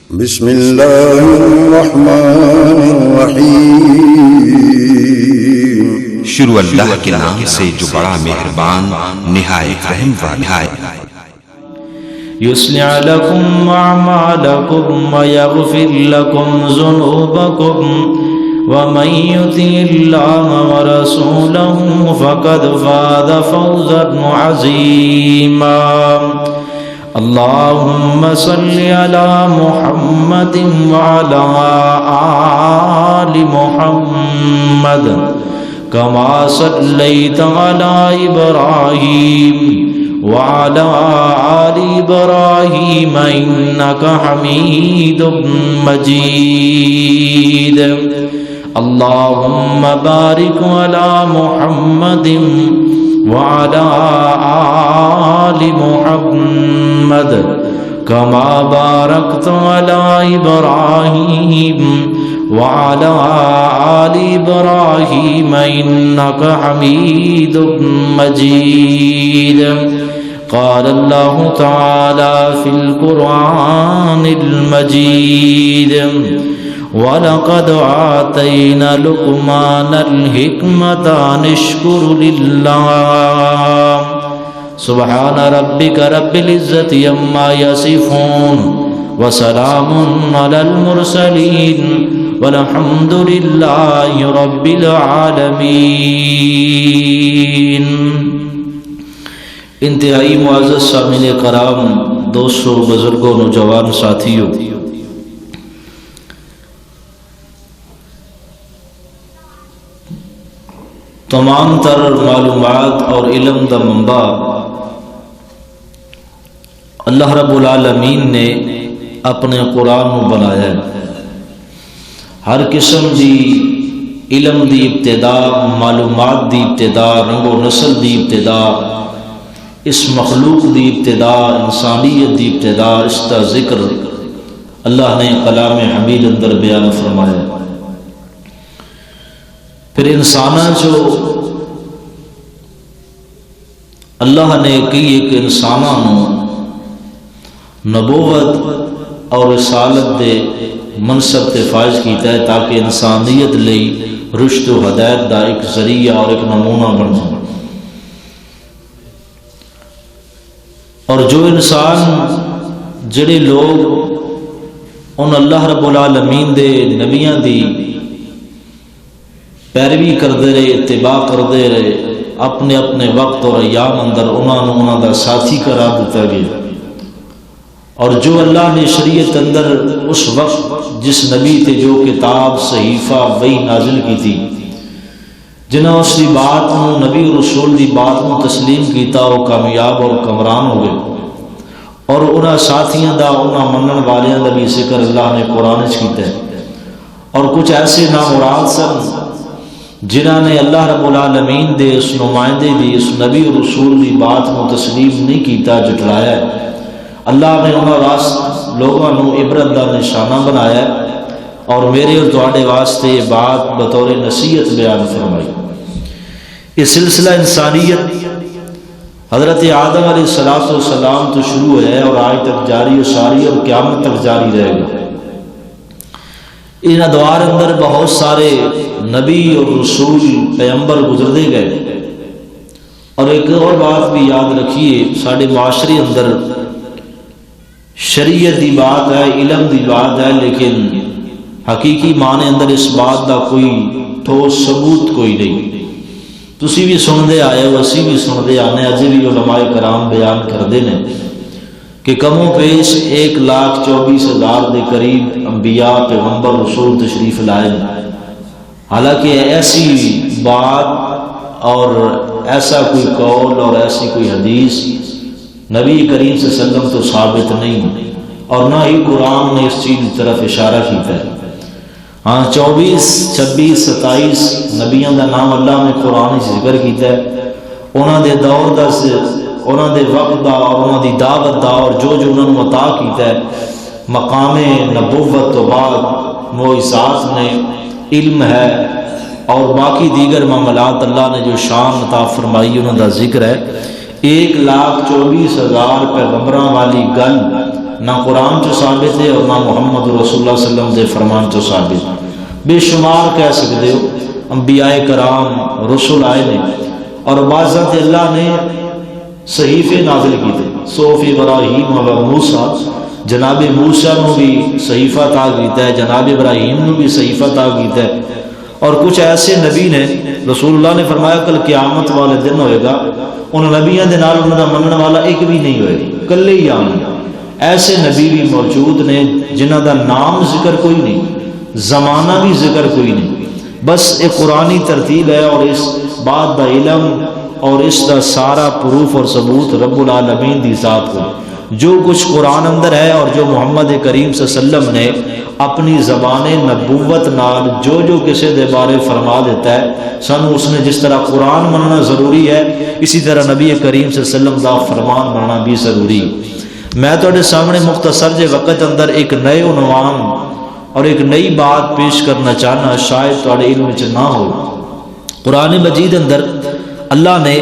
بسم اللہ الرحمن الرحیم۔ شروع اللہ کے نام سے جو بڑا مہربان نہایت رحم والا ہے۔ يصلح لكم أعمالكم ويغفر لكم ذنوبكم ومن يطع الله ورسوله فقد فاز فوزا عظيما اللهم صل على محمد وعلى آل محمد كما صليت على إبراهيم وعلى آل إبراهيم إنك حميد مجيد اللهم بارك على محمد وعلى آل محمد كما باركت على إبراهيم وعلى آل إبراهيم إنك حميد مجيد قال الله تعالى في القرآن المجيد وَلَقَدْ آتَيْنَا لُقْمَانَ الْحِكْمَةَ أَنِ اشْكُرْ لِلَّهِ سبحان ربك رب العزة عما يصفون وسلام على المرسلين والحمد لله رب العالمين۔ انتہائی معزز سامعین کرام، دوستوں، بزرگوں، نوجوان ساتھیوں، تمام تر معلومات اور علم دا منبع اللہ رب العالمین نے اپنے قرآن میں بنایا ہے۔ ہر قسم دی علم دی ابتدا، معلومات دی ابتدا، رنگ و نسل دی ابتدا، اس مخلوق دی ابتدا، انسانیت دی ابتدا، اس کا ذکر اللہ نے کلام حمید اندر بیان فرمایا۔ پھر انسانہ جو اللہ نے کی ایک انسانہ نبوت اور رسالت دے منصب تے فائز کیتا ہے تاکہ انسانیت لئی رشد و ہدایت دا ایک ذریعہ اور ایک نمونہ بن جائے۔ اور جو انسان جڑے لوگ ان اللہ رب العالمین دے نبیاں دی پیروی کردے رہے، اتباع کردے رہے، اپنے اپنے وقت اور ایام اندر انہوں دا ساتھی قرار دیتا گیا۔ اور جو اللہ نے شریعت اندر اس وقت جس نبی تے جو کتاب، صحیفہ، وحی نازل کی تھی، جنہاں اس دی بات نبی رسول دی بات تسلیم کیتا، وہ کامیاب اور کمران ہو گئے۔ اور انہاں ساتھیاں دا، انہاں منن والیاں دا بھی ذکر اللہ نے قرآن وچ کیتا ہے۔ اور کچھ ایسے نامراد سن جنہاں نے اللہ رب العالمین دے اس نمائندے دی، اس نبی رسول دی بات کو تسلیم نہیں کیتا، جھٹلایا ہے۔ اللہ نے انہاں لوگوں کو عبرت دا نشانہ بنایا ہے اور میرے اور تواڈے واسطے یہ بات بطور نصیحت بیان فرمائی۔ یہ سلسلہ انسانیت حضرت آدم علیہ السلام تو شروع ہے اور آج تک جاری و ساری اور قیامت تک جاری رہے گا۔ ان ادوار اندر بہت سارے نبی اور رسول پیغمبر گزرتے گئے۔ اور ایک اور بات بھی یاد رکھیے، سارے معاشرے اندر شریعت دی بات ہے، علم دی بات ہے، لیکن حقیقی معنی اندر اس بات دا کوئی ٹھوس ثبوت کوئی نہیں۔ تسی بھی سنتے آئے ہو، اسی بھی سنتے آنے، اجے بھی علماء کرام بیان کرتے ہیں کہ کم و پیش 1,24,000 دے قریب انبیاء، پیغمبر، رسول تشریف لائے ہیں۔ حالانکہ ایسی بات اور ایسا کوئی قول اور ایسی کوئی حدیث نبی کریم صلی اللہ علیہ وسلم تو ثابت نہیں، اور نہ ہی قرآن نے اس چیز کی طرف اشارہ کیتا ہے۔ ہاں 24، 26، 27 نبیوں کا نام اللہ نے قرآن سے ذکر کیتا ہے، انہوں دے دور دا، انہوں دے وقت دا اور انہوں دی دعوت دا اور جو انہوں نے عطا کیتا ہے۔ مقام نبوت تو بعد معجزات نے، علم ہے اور باقی دیگر معاملات اللہ نے جو شان عطا فرمائی انہوں دا ذکر ہے۔ 1,24,000 پیغمبراں والی گل نہ قرآن چو ثابت ہے اور نہ محمد رسول اللہ صلی اللہ علیہ وسلم دے فرمان چو ثابت۔ بے شمار کہہ سکتے ہو انبیاء کرام رسول آئے نے، اور بعض اللہ نے صحیفے نازل کی تھے، صحف ابراہیم و موسیٰ، جناب موسیٰ نو بھی صحیفہ عطا کیتا ہے، جناب ابراہیم نو بھی صحیفہ عطا کیتا ہے، اور کچھ ایسے نبی نے رسول اللہ نے فرمایا کل قیامت والے دن ہوئے گا ان نبیوں دے نال انہاں دا منن والا ایک بھی نہیں ہوئے گا، کلے ہی آن گے۔ ایسے نبی بھی موجود نے جنہاں دا نام ذکر کوئی نہیں، زمانہ بھی ذکر کوئی نہیں، بس ایک قرآنی ترتیب ہے، اور اس بات دا علم اور اس دا سارا پروف اور ثبوت رب العالمین دی ذات کو، جو کچھ قرآن اندر ہے اور جو محمد کریم صلی اللہ علیہ وسلم نے اپنی زبان نبوت نال جو کسی دے بارے فرما دیتا ہے، سانو اس نے جس طرح قرآن مننا ضروری ہے، اسی طرح نبی کریم صلی اللہ علیہ وسلم دا فرمان مننا بھی ضروری۔ میں تواڈے سامنے مختصر جے وقت اندر ایک نئے عنوان اور ایک نئی بات پیش کرنا چاہنا، شاید تواڈے علم وچ نہ ہو۔ قرآن مجید اندر اللہ نے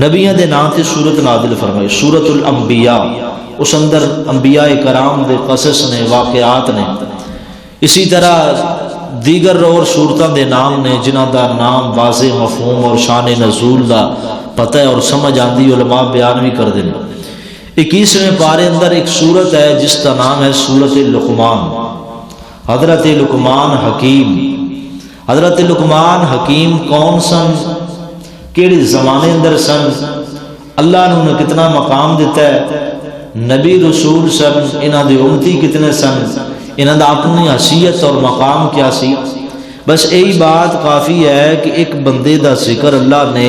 نبیوں دے نام تے سورت نازل فرمائی، سورت الانبیاء، اس اندر انبیاء کرام دے قصص نے، واقعات نے، اسی طرح دیگر اور صورتوں دے نام نے جنہاں دا نام واضح مفہوم اور شان نزول دا پتہ ہے اور سمجھ آندی، علماء بیان بھی کر دیں۔ 21ویں پارے اندر ایک سورت ہے جس کا نام ہے سورت لقمان۔ حضرت لقمان حکیم، حضرت لقمان حکیم کون سن، کیڑے زمانے اندر سن، اللہ نے انہیں کتنا مقام دیتا ہے، نبی رسول سن، انہاں دے امتی کتنے سن، انہاں دا اپنی حیثیت اور مقام کیا سی۔ بس یہی بات کافی ہے کہ ایک بندے دا ذکر اللہ نے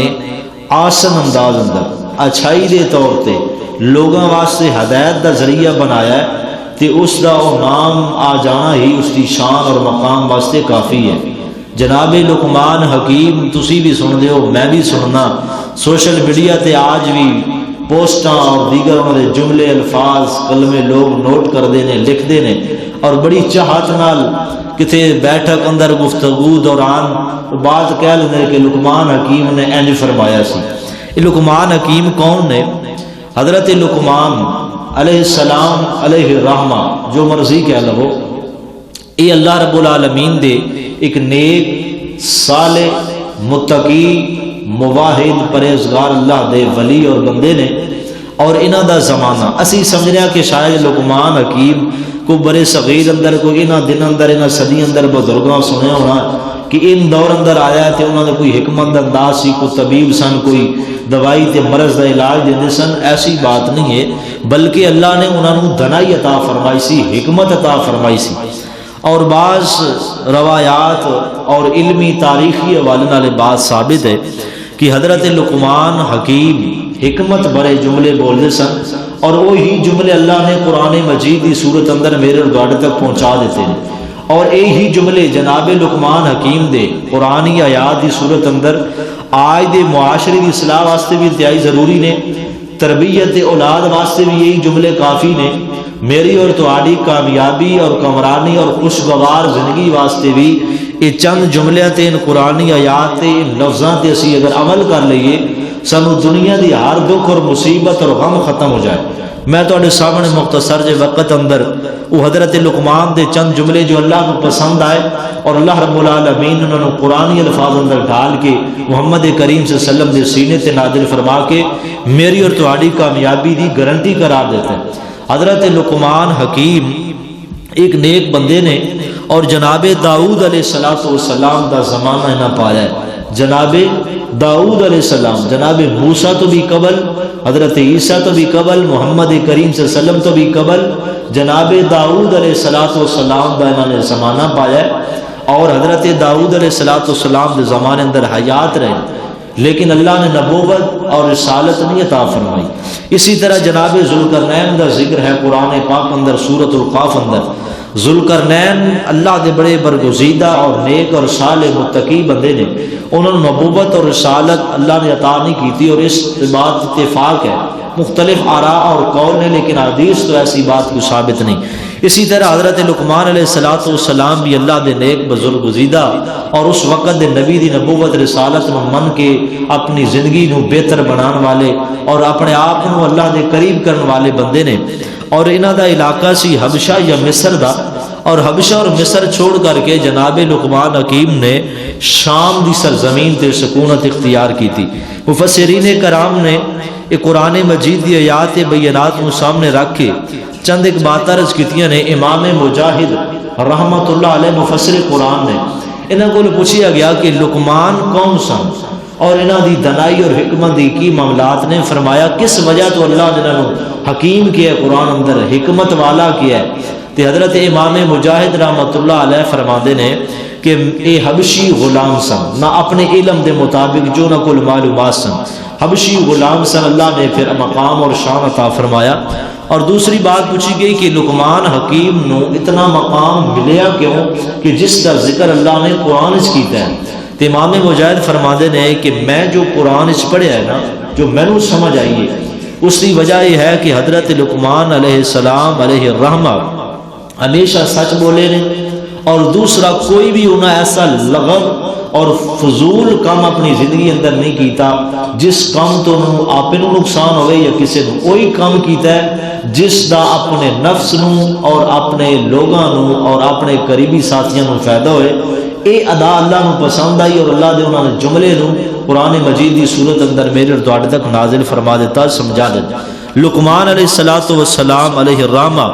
آسن انداز اندر اچھائی دے طور تے لوگاں واسطے ہدایت دا ذریعہ بنایا ہے، تے اس دا او نام آ جانا ہی اس کی شان اور مقام واسطے کافی ہے۔ جناب لقمان حکیم تسی بھی سن دے ہو، میں بھی سننا، سوشل میڈیا تے آج بھی پوسٹاں اور دیگر انہوں نے جملے الفاظ کلمے لوگ نوٹ کر دینے، لکھ دینے، اور بڑی چاہت نال کتے بیٹھک اندر گفتگو دوران بات کہہ لینے کہ لقمان حکیم نے انج فرمایا سی۔ لقمان حکیم کون نے؟ حضرت لقمان علیہ السلام علیہ الرحمہ، جو مرضی کہہ لو، یہ اللہ رب العالمین دے ایک نیک صالح متقی مواحد پرہیزگار اللہ دے ولی اور بندے نے، اور انہاں دا زمانہ اسی سمجھ رہے ہیں کہ شاید لقمان حکیم کو برے صغیر اندر کوئی انہاں دن اندر انہاں صدی اندر بزرگاں سنے ہونا کہ ان دور اندر آیا تے انہاں دا کوئی حکمت انداز سی، کوئی طبیب سن، کوئی دوائی تے مرض دا علاج دیندے سن، ایسی بات نہیں ہے، بلکہ اللہ نے انہاں نوں دانائی عطا فرمائی سی، حکمت عطا فرمائی سی۔ اور بعض روایات اور علمی تاریخی حوالے نال بات ثابت ہے کہ حضرت لقمان حکیم حکمت بڑے جملے بولتے سن، اور وہی جملے اللہ نے قرآن مجید کی صورت اندر میرے اور گاڑے تک پہنچا دیتے ہیں، اور یہی جملے جناب لقمان حکیم دے قرآنی آیات کی صورت اندر آج دے معاشرے کی اصلاح واسطے بھی انتہائی ضروری نے، تربیت اولاد واسطے بھی یہی جملے کافی نے، میری اور تہاڈی کامیابی اور کمرانی اور خوشگوار زندگی واسطے بھی یہ چند جملے تے ان قرآنی آیات تے ان لفظاں تے اسی اگر عمل کر لئیے سانو دنیا دی ہر دکھ اور مصیبت اور غم ختم ہو جائے۔ میں تواڈے سامنے مختصر جے وقت اندر وہ حضرت لقمان دے چند جملے جو اللہ کو پسند آئے اور اللہ رب العالمین انہوں نے قرآنی الفاظ اندر ڈال کے محمد کریم صلی اللہ علیہ وسلم دے سینے تے نازل فرما کے میری اور تہاڈی کامیابی دی گارنٹی قرار دیتا ہے۔ حضرت لقمان حکیم ایک نیک بندے نے، اور جناب داؤد علیہ السلام دا زمانہ انہاں پایا ہے۔ جناب داؤد علیہ السلام، جناب موسیٰ تو بھی قبل، حضرت عیسیٰ تو بھی قبل، محمد کریم صلی اللہ علیہ وسلم تو بھی قبل، جناب داؤد علیہ السلام دا انہوں نے زمانہ پایا ہے، اور حضرت داؤد علیہ السلام دے زمانے اندر حیات رہے، لیکن اللہ نے نبوت اور رسالت نہیں عطا فرمائی۔ اسی طرح جناب ذوالقرنین دا ذکر ہے قرآن پاک اندر سورۃ القاف اندر۔ ذوالقرنین اللہ دے بڑے برگزیدہ اور نیک اور صالح متقی بندے نے، انہوں نے نبوت اور رسالت اللہ نے عطا نہیں کی تھی، اور اس بات اتفاق ہے، مختلف آراء اور قول نے، لیکن حدیث تو ایسی بات کو ثابت نہیں۔ اسی طرح حضرت لقمان علیہ السلام بھی اللہ دے نیک بزرگ گزیدہ اور اس وقت دے نبی دی نبوت رسالت نو من کے اپنی زندگی نو بہتر بنان والے اور اپنے آپ نو اللہ دے قریب کرن والے بندے نے، اور انہاں دا علاقہ سی حبشہ یا مصر دا، اور حبشہ اور مصر چھوڑ کر کے جناب لقمان حکیم نے شام دی سرزمین تے سکونت اختیار کی تھی۔ مفسرین کرام نے قرآن مجید دی آیات بینات کو سامنے رکھ کے چند ایک باتیں عرض کیتیاں نے۔ امام مجاہد رحمت اللہ علیہ مفسر قرآن نے انہاں کو پوچھیا گیا کہ لقمان کون سن اور انہاں دی دنائی اور حکمت دی کی معاملات نے، فرمایا کس وجہ تو اللہ جنہاں نو حکیم کیا ہے، قرآن اندر حکمت والا کیا ہے، تے حضرت امام مجاہد رحمت اللہ علیہ فرماندے نے کہ اے حبشی غلام سن، نہ اپنے علم دے مطابق جو نہ کل معلومات سن، حبشی غلام سن، اللہ نے پھر مقام اور شان عطا فرمایا۔ اور دوسری بات پوچھی گئی کہ لقمان حکیم نو اتنا مقام ملیا کیوں کہ جس کا ذکر اللہ نے قرآن اس کیتا ہے۔ تو امام مجاہد فرماندے نے کہ میں جو قرآن اس پڑھیا ہے نا، جو میں نو سمجھ آئی ہے، اس کی وجہ یہ ہے کہ حضرت لقمان علیہ السلام علیہ الرحمہ ہمیشہ سچ بولے نے، اور دوسرا کوئی بھی انہیں ایسا لغو اور فضول کام اپنی زندگی اندر نہیں کیتا جس کام تو آپ نو نقصان ہوئے یا کسی نو، وہی کام کیتا ہے جس دا اپنے نفس نو اور اپنے لوگاں نو اور اپنے قریبی ساتھیاں نو فائدہ ہوئے۔ اے ادا اللہ نو پسند آئی اور اللہ دے انہوں نے جملے نو قرآن مجید دی صورت اندر میرے اور تواڈے تک نازل فرما دیتا، سمجھا دیتا۔ لقمان علیہ السلام علیہ الرحمہ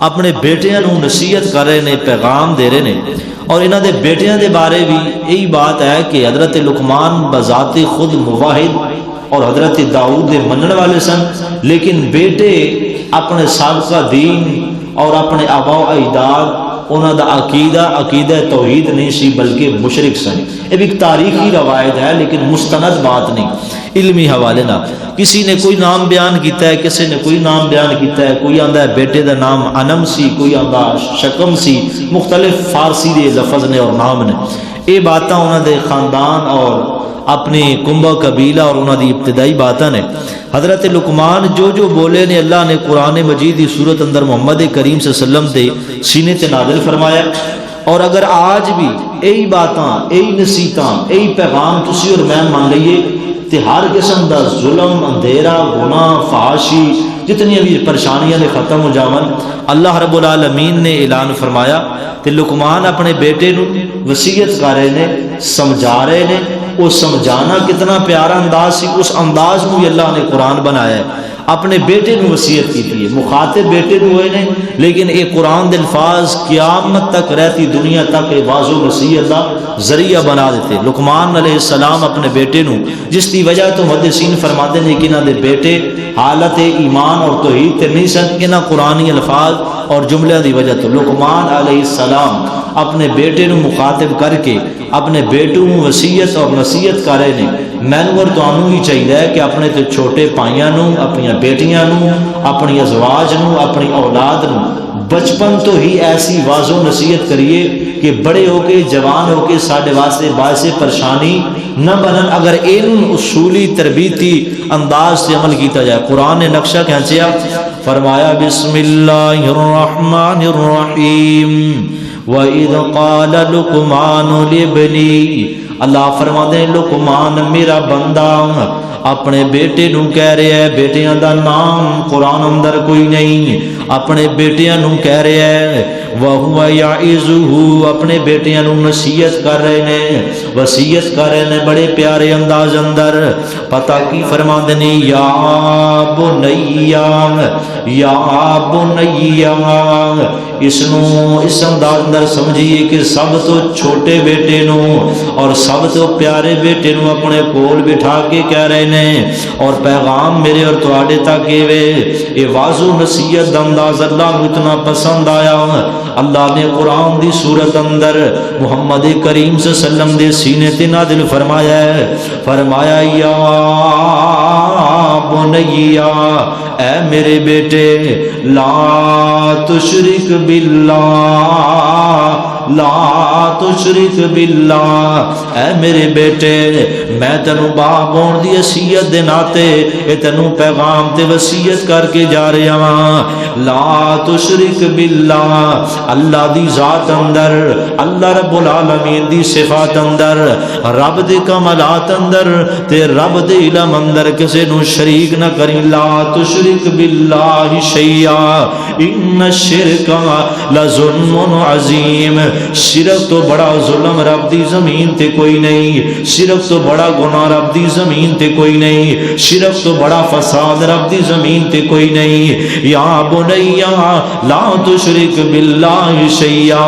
اپنے بیٹیاں نو نصیحت کر رہے نے، پیغام دے رہے نے، اور انہاں دے بیٹیاں دے بارے بھی یہی بات ہے کہ حضرت لقمان بذات خود موحد اور حضرت داؤد دے منن والے سن، لیکن بیٹے اپنے سابقہ دین اور اپنے آباء و اجداد انہاں دا عقیدہ توحید نہیں سی بلکہ مشرک سن۔ یہ بھی ایک تاریخی روایت ہے لیکن مستند بات نہیں، علمی حوالے نہ۔ کسی نے کوئی نام بیان کیتا ہے، کسی نے کوئی نام بیان کیتا ہے، کوئی آندا ہے بیٹے دا نام انم سی، کوئی آندا شکم سی، مختلف فارسی دے لفظ نے اور نام نے۔ یہ باتاں انہاں دے خاندان اور اپنی کنبہ قبیلہ اور انہاں دی ابتدائی باتاں نے۔ حضرت لقمان جو بولے نے اللہ نے قرآن مجید دی صورت اندر محمد کریم صلی اللہ علیہ وسلم دے سینے تے نازل فرمایا۔ اور اگر آج بھی یہی باتاں، یہی نصیحتاں، یہی پیغام تسی اور میں مان لئیے تے ہر قسم دا ظلم، اندھیرا، گناہ، فحاشی، جتنی بھی پریشانیاں نے ختم ہو جاون۔ اللہ رب العالمین نے اعلان فرمایا تے لقمان اپنے بیٹے نو وصیت کر رہے نے، سمجھا رہے نے۔ وہ سمجھانا کتنا پیارا انداز سی، اس انداز میں اللہ نے قرآن بنایا ہے۔ اپنے بیٹے نو وصیت کی تھی، مخاطب بیٹے نو ہوئے نے، لیکن یہ قرآن دے الفاظ قیامت تک رہتی دنیا تک واضح نصیحت دا ذریعہ بنا دیتے۔ لقمان علیہ السلام اپنے بیٹے نو، جس کی وجہ تو محدثین فرماتے ہیں کہ انہاں دے بیٹے حالت ایمان اور توحید تے نہیں سن، انہاں قرآنی الفاظ اور جملے دی وجہ تو لقمان علیہ السلام اپنے بیٹے نو مخاطب کر کے اپنے بیٹوں نو وصیت اور نصیحت کر رہے ہیں۔ مینوں اور تانوں ہی چاہیے کہ اپنے تے چھوٹے پائیاں نو، اپنی بیٹیاں نو، اپنی ازواج نو، اپنی اولاد نو بچپن تو ہی ایسی واضح نصیحت کریے کہ بڑے ہو کے جوان ہو کے ساڈے واسطے باعث پریشانی نہ بنن اگر ان اصولی تربیتی انداز سے عمل کیتا جائے۔ قرآن نے نقشہ کھینچیا، فرمایا بسم اللہ الرحمن الرحیم وَإِذْ قَالَ لُقْمَانُ لِابْنِهِ، اللہ فرماتے ہیں لقمان میرا بندہ اپنے بیٹے نو کہہ رہے ہے، بیٹیاں دا نام قرآن اندر کوئی نہیں، اپنے بیٹیاں نو کہہ رہے ہے، وَهُوَ يَعِظُهُ اپنے بیٹیاں نو نصیحت کر رہے نے، وصیت کر رہے نے بڑے پیارے انداز اندر۔ پتہ کی فرماندے نے یا بنیا، یا بنیا، اس انداز اندر سمجھیے کہ سب تو چھوٹے بیٹے نو اور سب تو پیارے بیٹے نو اپنے کول بٹھا کے کہہ رہے نے، اور پیغام میرے اور تواڈے تک یہ واضح نصیحت انداز اللہ کو اتنا پسند آیا۔ اللہ نے قرآن دی صورت اندر محمد کریم صلی اللہ علیہ وسلم دے سینے تے نازل فرمایا ہے، فرمایا یا بنیا، اے میرے بیٹے لا تشرک باللہ لا تشرک باللہ، اے میرے بیٹے میں تینوں باپ ہون دی وصیت دے ناتے اے تینوں پیغام تے وصیت کر کے جا رہا ہاں، لا تشرک باللہ، اللہ دی ذات اندر، اللہ رب العالمین دی صفات اندر، رب دے کمالات اندر تے رب دے علم اندر کسے نو شریک نہ کری، لا تشرک باللہ شیئا ان الشرک لظلم عظیم، شرک تو بڑا ظلم رب دی زمین تے کوئی نہیں، شرک تو بڑا گناہ رب دی زمین تے کوئی نہیں، شرک تو بڑا فساد رب دی زمین تے کوئی نہیں، یا بنیا لا تشرک باللہ شیئا۔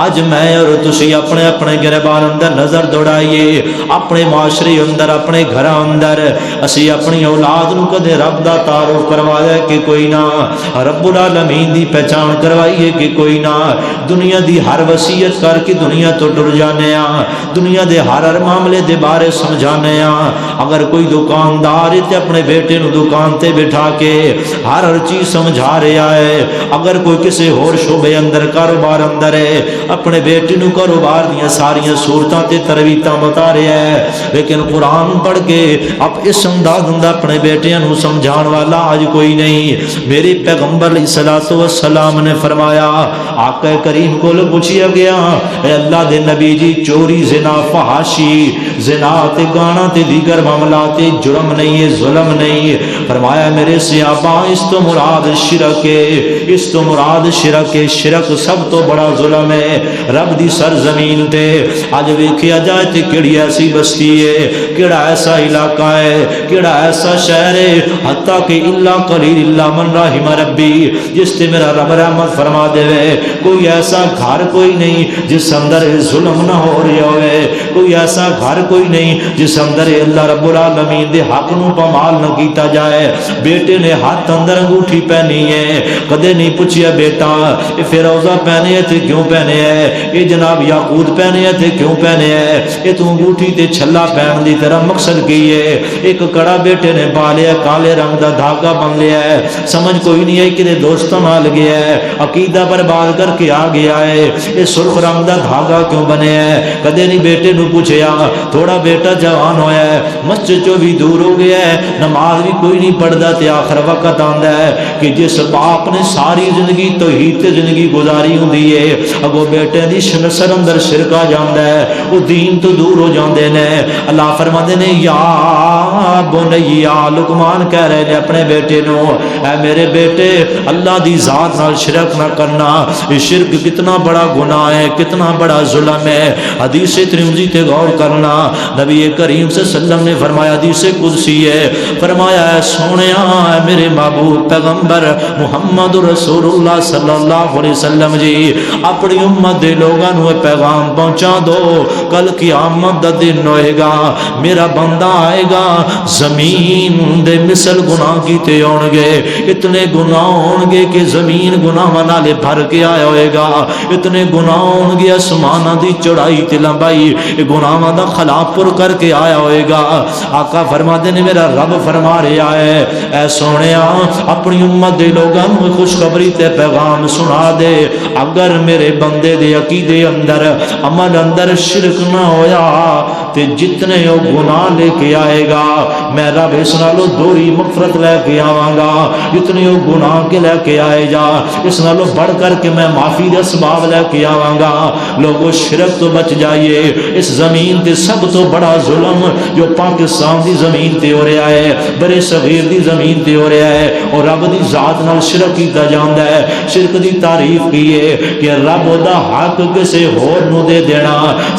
اج میں اور تسی اپنے اپنے گربان اندر نظر دوڑائیے، اپنے معاشرے اندر، اپنے گھر اندر، اسی اپنی اولاد نو کدے رب دا تعارف کروایا کہ کوئی نہ، رب العالمین دی پہچان کروائیے کہ کوئی نہ، دنیا دی ہر وصیت کر کے دنیا تو ڈر جانے ہاں، دنیا دے ہر معاملے دے بارے سمجھانے ہاں۔ اگر کوئی دکاندار تے اپنے بیٹے نو دکان تے بٹھا کے ہر چیز سمجھا رہا ہے، اگر کوئی کسی اور شعبے اندر کاروبار اندر ہے اپنے بیٹے نو کاروبار دیاں ساریاں صورتاں تے ترویتاں بتا رہا ہے، لیکن قرآن پڑھ کے اب اس انداز اندر اپنے بیٹیاں نو سمجھان والا آج کوئی نہیں۔ میرے پیغمبر علیہ الصلوۃ والسلام نے فرمایا، آقا کریم کو پوچھیا گیا اے اللہ دے نبی جی چوری زنا فحاشی زنا تے گانا تے دیگر معاملات جرم نہیں ہے، ظلم نہیں، فرمایا میرے صحابہ اس تو مراد شرک ہے، اس تو مراد شرک ہے، شرک سب تو بڑا ظلم ہے رب دی سرزمین تے۔ اج ویکھیا جائے تے کیڑی ایسی بستی ہے، کیڑا ایسا علاقہ ہے، کیڑا ایسا شہر ہے، حتیٰ کہ الا قلیل الا من رحم ربی، جس تے میرا رب رحمت فرما دے، کوئی ایسا گھر کوئی نہیں جس اندر ظلم نہ ہو رہا ہوئے، کوئی ایسا گھر کوئی نہیں جس اندر اللہ رب العالمین دے حق نو پامال نہ کیتا جائے۔ بیٹے نے ہاتھ اندر انگوٹھی پہنی ہے، کدے نہیں پوچھیا بیٹا یہ فیروزہ پہنے ہے تے کیوں پہنے ہے، یہ جناب یاقوت پہنے ہے تے کیوں پہنے ہے، یہ تو انگوٹھی تے چھلا پہن دی تیرا مقصد کی ہے، ایک کڑا بیٹے نے پا لیا، کالے رنگ دا دھاگا بن لیا ہے، سمجھ کوئی نہیں ہے کہ دوستوں نال گیا ہے، عقیدہ برباد کر کے آ گیا ہے، یہ سرخ رنگ دا دھاگا کیوں بنے ہے، کدے نہیں بیٹے نو پوچھیا، تھوڑا بیٹا جوان ہویا ہے، مسجد چو بھی دور ہو گیا ہے، نماز بھی کوئی نہیں پڑھدا تے آخر وقت آندا ہے کہ جس باپ نے ساری زندگی توحید تے زندگی گزاری ہوندی ہے، اگو بیٹے دی نسل اندر شرک آ جاندا ہے، وہ دین تو دور ہو جاندے نے۔ اللہ فرماندے نے یا بنیا، لقمان کہہ رہے نے اپنے بیٹے نو، اے میرے بیٹے اللہ دی ذات نال شرک نہ کرنا، یہ شرک کتنا بڑا گناہ ہے، کتنا بڑا ظلم ہے۔ حدیث ترمذی تے غور کرنا، نبی کریم صلی اللہ علیہ وسلم نے فرمایا، حدیث قدسی ہے، فرمایا اے سونیا اے میرے محبوب پیغمبر محمد رسول اللہ صلی اللہ علیہ وسلم جی اپنی امت دے لوگاں نو پیغام پہنچا دو، کل قیامت دا دن ہوئے گا، میرا بندہ آئے گا، زمین دے مثل گناہ کیتے ہون گے، اتنے گناہ ہون گے کہ زمین گناہ نالے بھر کے آیا ہوئے گا، اتنے گناہ ہون گے آسمانہ دی چڑھائی تے لمبائی گناہ دا خلا پر کر کے آیا ہوئے گا۔ آقا فرما دے نے میرا رب فرما رہا ہے، اے سونیا اپنی امت دے لوگاں نو خوشخبری تے پیغام سنا دے، اگر میرے بندے دے عقیدے اندر عمل اندر شرک نہ ہویا تے جتنے وہ گناہ لے کے آئے گا میں رب اس نالو دوری مغفرت لے کے آواں گا، جتنے وہ گناہ کے لے کے آئے جا اس نالو بڑھ کر کے میں معافی دے اسباب لے کے آواں گا۔ لوگوں شرک تو بچ جائیے، اس زمین تے سب تو بڑا ظلم جو پاکستان دی زمین تے ہو رہا ہے، برے صغیر دی زمین تے ہو رہا ہے، اور رب دی ذات نال شرک کیتا جاندا ہے۔ شرک دی تعریف کی ہے کہ رب دا حق کسے ہور نو دے دینا،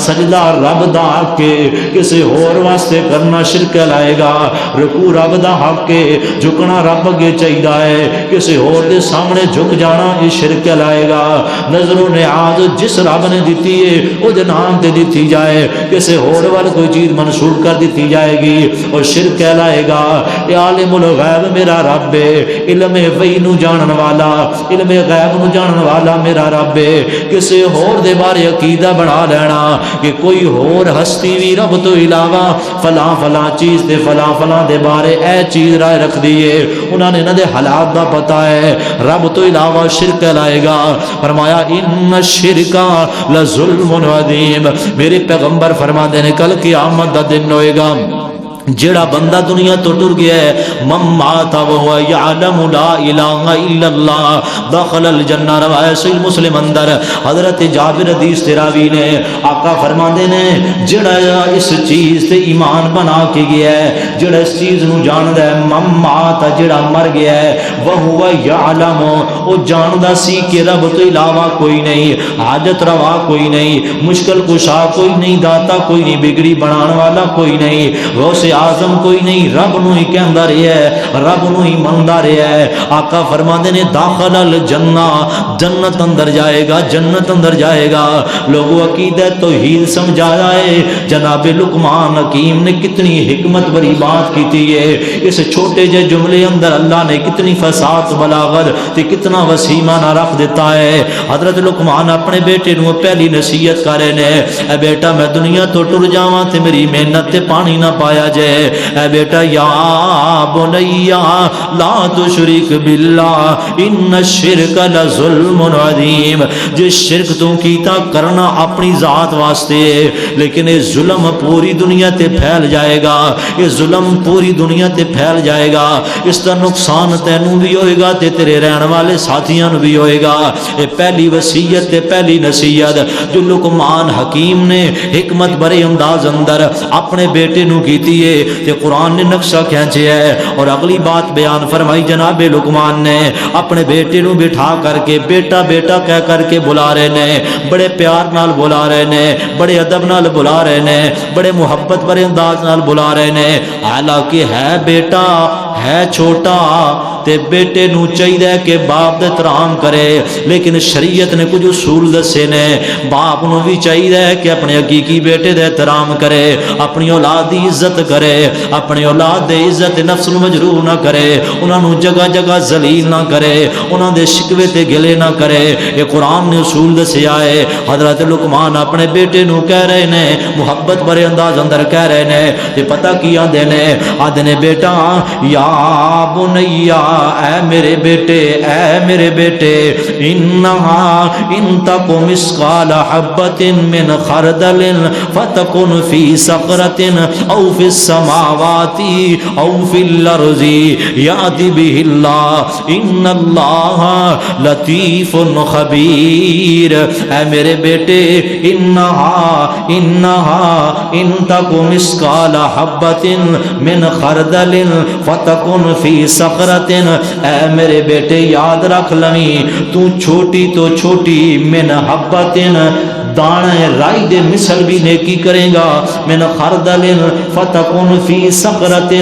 سجدہ رب دا حق کے کسے ہور واسطے کرنا شرک لائے گا، رکوع رب دا حق کے جھکنا رب اگے چاہیدا ہے، کسے ہور دے سامنے جھک جانا یہ شرک لائے گا، نظر و نیاز جس رب نے دیتی ہے وہ دے نام تے دیتی جائے، کسے ہور وال کوئی چیز منسوب کر دیتی جائے گی اور شرک کہلائے گا۔ اے عالم الغیب میرا رب ہے، علم وحی نو جانن والا، علم غیب نو جانن والا میرا رب ہے، کسے ہور دے بارے عقیدہ بنا لینا کہ کوئی ہور ہستی بھی رب تو علاوہ فلاں فلاں چیز دے فلاں فلاں دے بارے اے چیز رائے رکھ دیئے، انہوں نے حالات دا پتہ ہے، رب تو علاوہ شرک لائے گا۔ فرمایا ان الشرک لظلم عظیم. میرے پیغمبر فرماتے ہیں کل قیامت دا دن ہوئے گا جڑا بندہ دنیا تو ٹر گیا ہے من مات وهو يعلم لا الہ الا اللہ دخل الجنہ. روایت صحیح مسلم اندر حضرت جابر حدیث تراوی نے آقا فرماندے نے جڑا اس چیز تے ایمان بنا کے گیا ہے جڑا اس چیز نو جاندا ہے من مات جڑا مر گیا ہے وهو يعلم او جاندا سی کہ رب تو علاوہ کوئی نہیں حاجت روا کوئی نہیں مشکل کشا کوئی نہیں داتا کوئی نہیں بگڑی بنان والا کوئی نہیں غوث اعظم کوئی نہیں رب نو ہی کہندا رہیا ہے رب نو ہی مندا رہیا ہے. آقا فرماندے نے داخل الجنہ جنت اندر جائے گا جنت اندر جائے گا. لوگوں عقیدہ توحید سمجھایا ہے جناب لقمان حکیم نے کتنی حکمت بری بات کیتی ہے. اس چھوٹے جے جملے اندر اللہ نے کتنی فصاحت بلاغت تے کتنا وسیع معنی رکھ دیتا ہے. حضرت لقمان اپنے بیٹے نو پہلی نصیحت کر رہے نے اے بیٹا میں دنیا تو ٹر جاواں تے میری محنت تے پانی نہ پایا جائے. اے بیٹا یا بنیا لا تشرک باللہ ان الشرک لظلم عظیم. جس شرک تو کیتا کرنا اپنی ذات واسطے لیکن یہ ظلم پوری دنیا تے پھیل جائے گا یہ ظلم پوری دنیا تے پھیل جائے گا. اس کا نقصان تینوں بھی ہوئے گا تے تیرے رہن والے ساتھیاں بھی ہوئے گا. یہ پہلی وصیت تے پہلی نصیحت جو لقمان حکیم نے حکمت بڑے انداز اندر اپنے بیٹے نو کیتی ہے تے قرآن نے نقشہ کھینچیا ہے. اور اگلی بات بیان فرمائی جناب لقمان نے اپنے بیٹے نو بٹھا کر کے بیٹا بیٹا کہہ کر کے بلا رہے نے بڑے پیار نال بلا رہے نے بڑے ادب نال بلا رہے نے بڑے محبت بڑے انداز نال بلا رہے نے. حالانکہ ہے بیٹا ہے چھوٹا تے بیٹے نو چاہیے کہ باپ دے احترام کرے لیکن شریعت نے کچھ اصول دسے نے باپ نو بھی چاہیے کہ اپنے حقیقی بیٹے دے احترام کرے اپنی اولاد دی عزت کرے اپنی اولاد دے عزت نفس نو مجروح نہ کرے انہاں نو جگہ جگہ ذلیل نہ کرے انہاں دے شکوے تے گلے نہ کرے. یہ قرآن نے اصول دسیا ہے. حضرت لقمان اپنے بیٹے نو کہہ رہے نے محبت بڑے انداز اندر کہہ رہے نے تے پتہ کی آندے نے آندے نے بیٹا یا بنیا اے میرے بیٹے انہا ان تکو مسقال حبت من خردل فتکن فی سقرت او فی السماوات او فی الارض یأتی بہ اللہ ان اللہ لطیف خبیر. اے میرے بیٹے انہا ان تکو مسقال حبت من خردل فتکن فی سقرت. اے میرے بیٹے یاد رکھ لویں تو چھوٹی تو چھوٹی من حبت دانے رائی دے مثل بھی نیکی کرے گا من خردل فتکن فی سقرت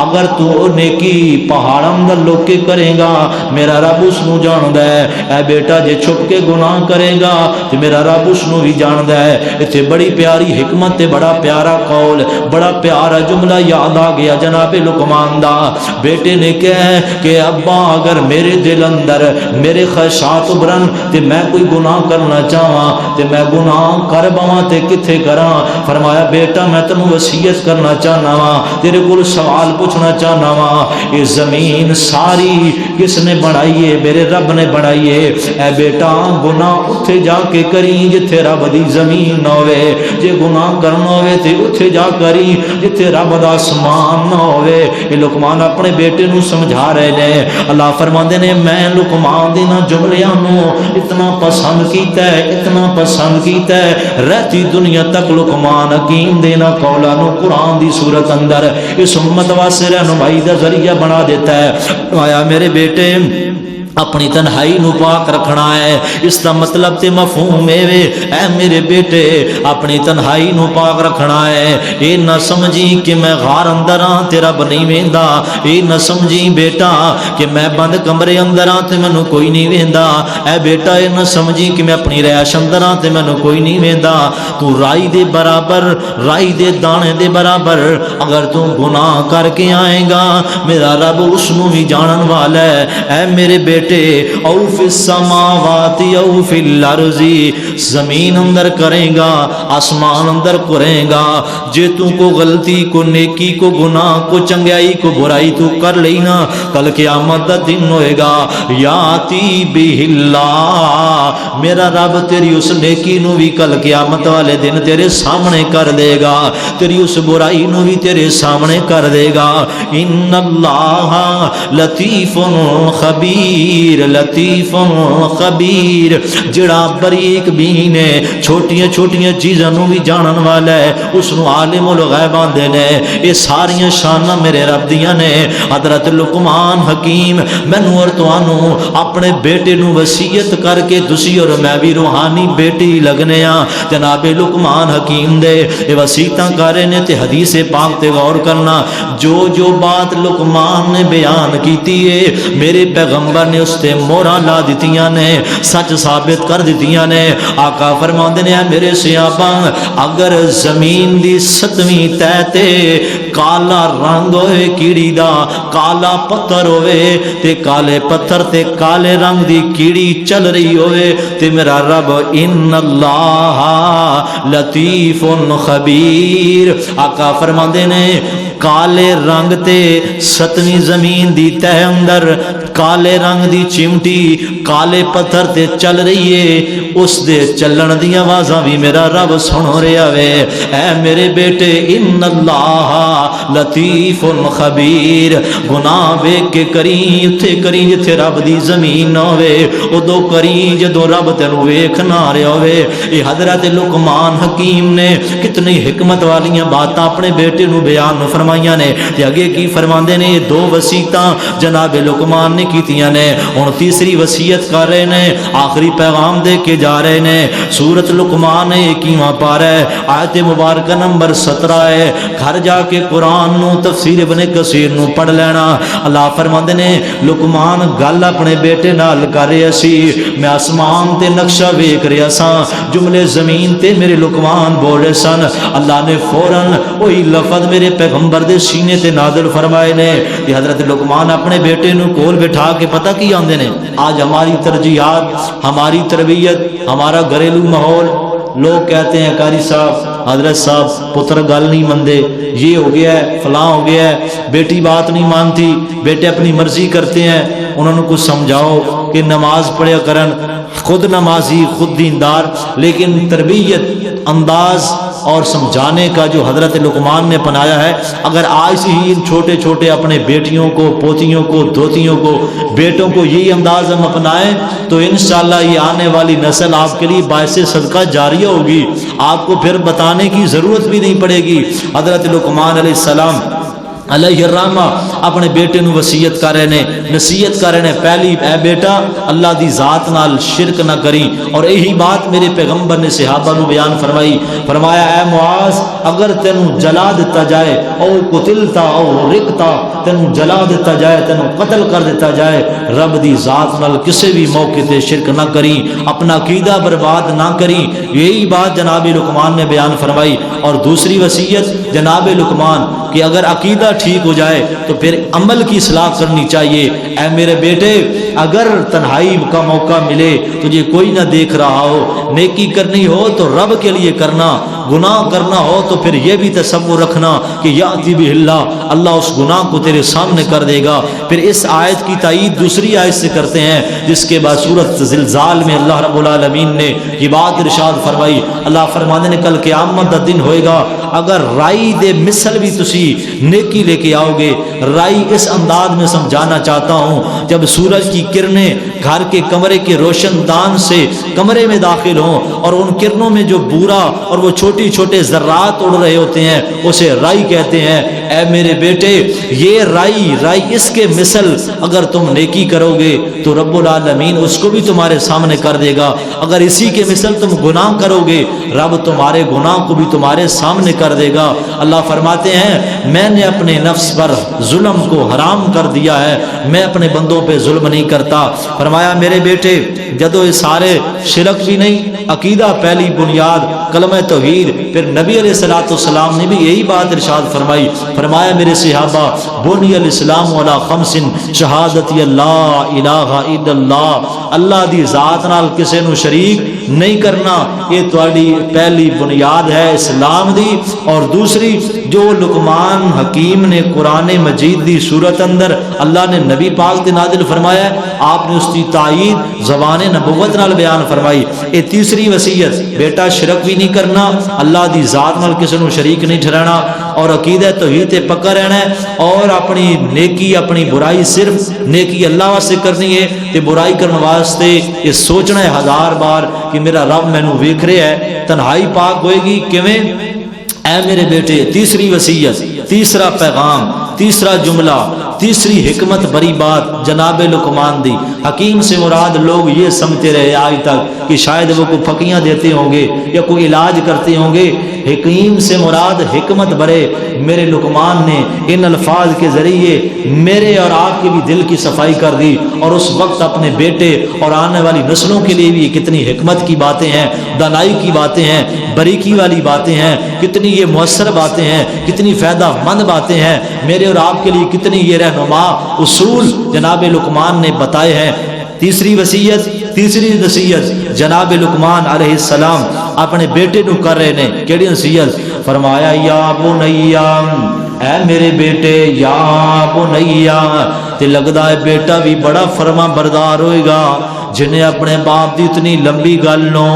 اگر تو نیکی پہاڑ اندر لوکے کرے گا میرا رب اس نو جاندا ہے. اے بیٹا جے چھپ کے گناہ کرے گا تو میرا رب اس نو بھی جاندا ہے. ایتھے بڑی پیاری حکمت تے بڑا پیارا قول بڑا پیارا جملہ یاد آ گیا جناب لقمان دا. بیٹے نے کہا کہ ابا اگر میرے دل اندر میرے خواہشات ابھرن تے میں کوئی گناہ کرنا چاہواں تے میں گناہ کر بواں تے کتھے کراں. فرمایا بیٹا میں تینوں وصیت کرنا چاہنا وا تیرے کول سوال پوچھنا چاہنا وا یہ زمین ساری کس نے بنائی ہے میرے رب نے بنائی ہے. اے بیٹا گناہ اتھے جا کے کریں جتھے رب دی زمین نہ ہوئے جے گناہ کرنا ہوئے تے اتھے جا کری جتھے رب دا آسمان نہ ہوئے. یہ لقمان اپنے بیٹے نو سمجھا رہے نے. اللہ فرماندے نے میں لقمان دے نہ جملیاں نو اتنا پسند کیتا ہے اتنا پسند کیتا ہے رہتی دنیا تک لقمان حکیم دے نہ قولاں نو قرآن دی صورت اندر اس امت واسطے رہنمائی دا ذریعہ بنا دیتا ہے. آیا میرے بیٹے اپنی تنہائی نو پاک رکھنا ہے اس دا مطلب تے مفہوم ہے اے میرے بیٹے اپنی تنہائی نو پاک رکھنا ہے. اے نہ سمجھی کہ میں غار اندر ہاں تے رب نہیں ویندا. اے نہ سمجھی بیٹا کہ میں بند کمرے اندر ہاں تے مینوں کوئی نہیں ویندا. اے بیٹا اے نہ سمجھی کہ میں اپنی رہائش اندر ہاں تے مینوں کوئی نہیں ویندا. تو رائی دے برابر رائی دے دانے دے برابر اگر تو گناہ کر کے آئے گا میرا رب اس نو بھی جانن والا ہے. اے میرے بیٹے بیٹے او فی السماوات او فی الارض زمین اندر کرے گا آسمان اندر کرے گا جے تو کو غلطی کو نیکی کو گناہ کو چنگیائی کو برائی تو کر لینا کل قیامت دا دن ہوئے گا یاتی بہ اللہ میرا رب تیری اس نیکی نو بھی کل قیامت والے دن تیرے سامنے کر دے گا تیری اس برائی نو بھی تیرے سامنے کر دے گا ان اللہ لطیف خبیر لطیف خبیر جڑا بریک بین ہے چھوٹیاں چھوٹیاں چیزاں نو بھی جانن والا ہے اس نو عالم الغیب آندے نے یہ ساریاں شاناں میرے رب دیاں نے حضرت لقمان حکیم مینوں اور تانوں اپنے بیٹے نو وصیت کر کے تسی اور میں بھی روحانی بیٹی لگنے ہاں جناب لقمان حکیم دے یہ وصیتاں کرے نے تے حدیث پاک تے غور کرنا جو جو بات لقمان نے بیان کیتی ہے میرے پیغمبر نے اس تے مہراں لا دتیاں نے سچ ثابت کر دتیاں نے آقا فرماندے نے میرے صحابہ اگر زمین دی 7ویں تہ تے کالا رنگ ہوئے کیڑی دا کالا پتھر ہوئے تے کالے پتھر تے کالے رنگ دی کیڑی چل رہی ہوئے تے میرا رب ان اللہ لطیف خبیر آقا فرماندے نے کالے رنگ تے 7ویں زمین دی تہ اندر کالے رنگ دی چمٹی کالے پتھر تے چل رہی ہے اس دے چلن دی آوازاں بھی میرا رب سن رہا وے اے میرے بیٹے ان اللہ لطیف خبیر گناہ ویکھ کے کریں اتھے کریں جتھے رب دی زمین نہ ہوے ادو کریں جدو رب تینوں ویکھ نہ رہا ہوے یہ حضرت لقمان حکیم نے کتنی حکمت والیاں باتاں اپنے بیٹے نو بیان فرمائیاں نے تے اگے کی فرماندے نے یہ 2 وصیتاں جناب لقمان نے کیتیاں نے ہن تیسری وصیت کر رہے نے آخری پیغام دے کے جا رہے نے سورۃ لقمان 21واں پارہ ہے آیت مبارکہ نمبر 17 ہے گھر جا کے قرآن نو تفسیر ابن کثیر نو پڑھ لینا اللہ فرماندے نے لقمان گل اپنے بیٹے نال کر رہے سی میں آسمان تے نقشہ ویکھ رہا سا جملے زمین تے میرے لقمان بول رہے سن اللہ نے فوراً وہی لفظ میرے پیغمبر دے سینے تے نازل فرمائے نے کہ حضرت لقمان اپنے بیٹے نو کول بٹھا کے پتہ کی آندے نے آج ہماری ترجیحات ہماری تربیت ہمارا گھریلو ماحول لوگ کہتے ہیں قاری صاحب حضرت صاحب پتر گل نہیں مندے یہ ہو گیا ہے فلاں ہو گیا ہے بیٹی بات نہیں مانتی بیٹے اپنی مرضی کرتے ہیں انہوں نے کچھ سمجھاؤ کہ نماز پڑھیا کرن خود نمازی خود دیندار لیکن تربیت انداز اور سمجھانے کا جو حضرت لقمان نے اپنایا ہے اگر آج سے ہی ان چھوٹے چھوٹے اپنے بیٹیوں کو پوتیوں کو دوتیوں کو بیٹوں کو یہی انداز ہم اپنائیں تو انشاءاللہ یہ آنے والی نسل آپ کے لیے باعث صدقہ جاریہ ہوگی آپ کو پھر بتانے کی ضرورت بھی نہیں پڑے گی حضرت لقمان علیہ السلام علیہ الرحمہ اپنے بیٹے نو وصیت کر رہے نے نصیحت کر رہے نے پہلی اے بیٹا اللہ دی ذات نال شرک نہ کری اور یہی بات میرے پیغمبر نے صحابہ نو بیان فرمائی فرمایا اے معاذ اگر تینوں جلا دیتا جائے او قتلتا او رکتا تینوں جلا دیتا جائے تینوں قتل کر دیتا جائے رب دی ذات نال کسی بھی موقع تے شرک نہ کری اپنا عقیدہ برباد نہ کری یہی بات جناب لقمان نے بیان فرمائی اور دوسری وصیت جناب لقمان کہ اگر عقیدہ ٹھیک ہو جائے تو پھر عمل کی اصلاح کرنی چاہیے اے میرے بیٹے اگر تنہائی کا موقع ملے تجھے کوئی نہ دیکھ رہا ہو نیکی کرنی ہو تو رب کے لیے کرنا گناہ کرنا ہو تو پھر یہ بھی تصور رکھنا کہ یاتی بہ اللہ اللہ اس گناہ کو تیرے سامنے کر دے گا پھر اس آیت کی تائید دوسری آیت سے کرتے ہیں جس کے بعد سورۃ زلزال میں اللہ رب العالمین نے یہ بات ارشاد فرمائی اللہ فرمانے نے کل قیامت کا دن ہوئے گا اگر رائی دے مثل بھی تسی نیکی لے کے آؤ گے رائی اس انداز میں سمجھانا چاہتا ہوں جب سورج کی کرنیں گھر کے کمرے کے روشن دان سے کمرے میں داخل ہوں اور ان کرنوں میں جو بورا اور وہ چھوٹی چھوٹے ذرات اڑ رہے ہوتے ہیں اسے رائی کہتے ہیں اے میرے بیٹے یہ رائی اس کے مثل اگر تم نیکی کرو گے تو رب العالمین اس کو بھی تمہارے سامنے کر دے گا اگر اسی کے مثل تم گناہ کرو گے رب تمہارے گناہ کو بھی تمہارے سامنے کر دے گا اللہ فرماتے ہیں میں نے اپنے نفس پر ظلم کو حرام کر دیا ہے میں اپنے بندوں پہ ظلم نہیں کرتا فرمایا میرے بیٹے جدو یہ سارے شرک بھی نہیں عقیدہ پہلی بنیاد کلمہ توحید توحید۔ پھر نبی علیہ الصلوۃ والسلام نے بھی یہی بات ارشاد فرمائی، فرمایا میرے صحابہ بنی الاسلام علی خمس، شہادت اللہ الہ الا اللہ، اللہ دی ذات نال کسے نو شریک نہیں کرنا، یہ تواڈی پہلی بنیاد ہے اسلام دی۔ اور دوسری جو لقمان حکیم نے قرآن مجید دی صورت اندر اللہ نے نبی پاک تے نازل فرمایا ہے، آپ نے اس کی تائید زبان نبوت نال بیان فرمائی۔ یہ تیسری وصیت، بیٹا شرک بھی نہیں کرنا، اللہ دی ذات نال کسی نو شریک نہیں ٹھہرانا، اور عقیدہ توحید تے پکا رہنا ہے، اور اپنی نیکی اپنی برائی صرف نیکی اللہ واسطے کرنی ہے، تے برائی کرنے واسطے یہ سوچنا ہے ہزار بار کہ میرا رب مینوں ویکھ رہا ہے۔ تنہائی پاک ہوئے گی کیویں؟ اے میرے بیٹے، تیسری وصیت، تیسرا پیغام، تیسرا جملہ، تیسری حکمت بری بات جناب لقمان دی۔ حکیم سے مراد لوگ یہ سمجھتے رہے آج تک کہ شاید وہ کوئی پھکیاں دیتے ہوں گے یا کوئی علاج کرتے ہوں گے۔ حکیم سے مراد حکمت برے میرے لقمان نے ان الفاظ کے ذریعے میرے اور آپ کے بھی دل کی صفائی کر دی، اور اس وقت اپنے بیٹے اور آنے والی نسلوں کے لیے بھی کتنی حکمت کی باتیں ہیں، دانائی کی باتیں ہیں، بریکی والی باتیں ہیں، کتنی یہ مؤثر باتیں ہیں، کتنی فائدہ مند باتیں ہیں، میرے اور آپ کے لیے کتنی یہ رہنما اصول جناب لقمان نے بتائے ہیں۔ تیسری وصیت، تیسری نصیحت جناب لقمان علیہ السلام اپنے بیٹے نو کر رہے نے، کیڑی نصیحت؟ فرمایا یا بنیا، اے میرے بیٹے، یا بنیا، تے لگدا ہے بیٹا بھی بڑا فرما بردار ہوئے گا جنہیں اپنے باپ دی اتنی لمبی گل نو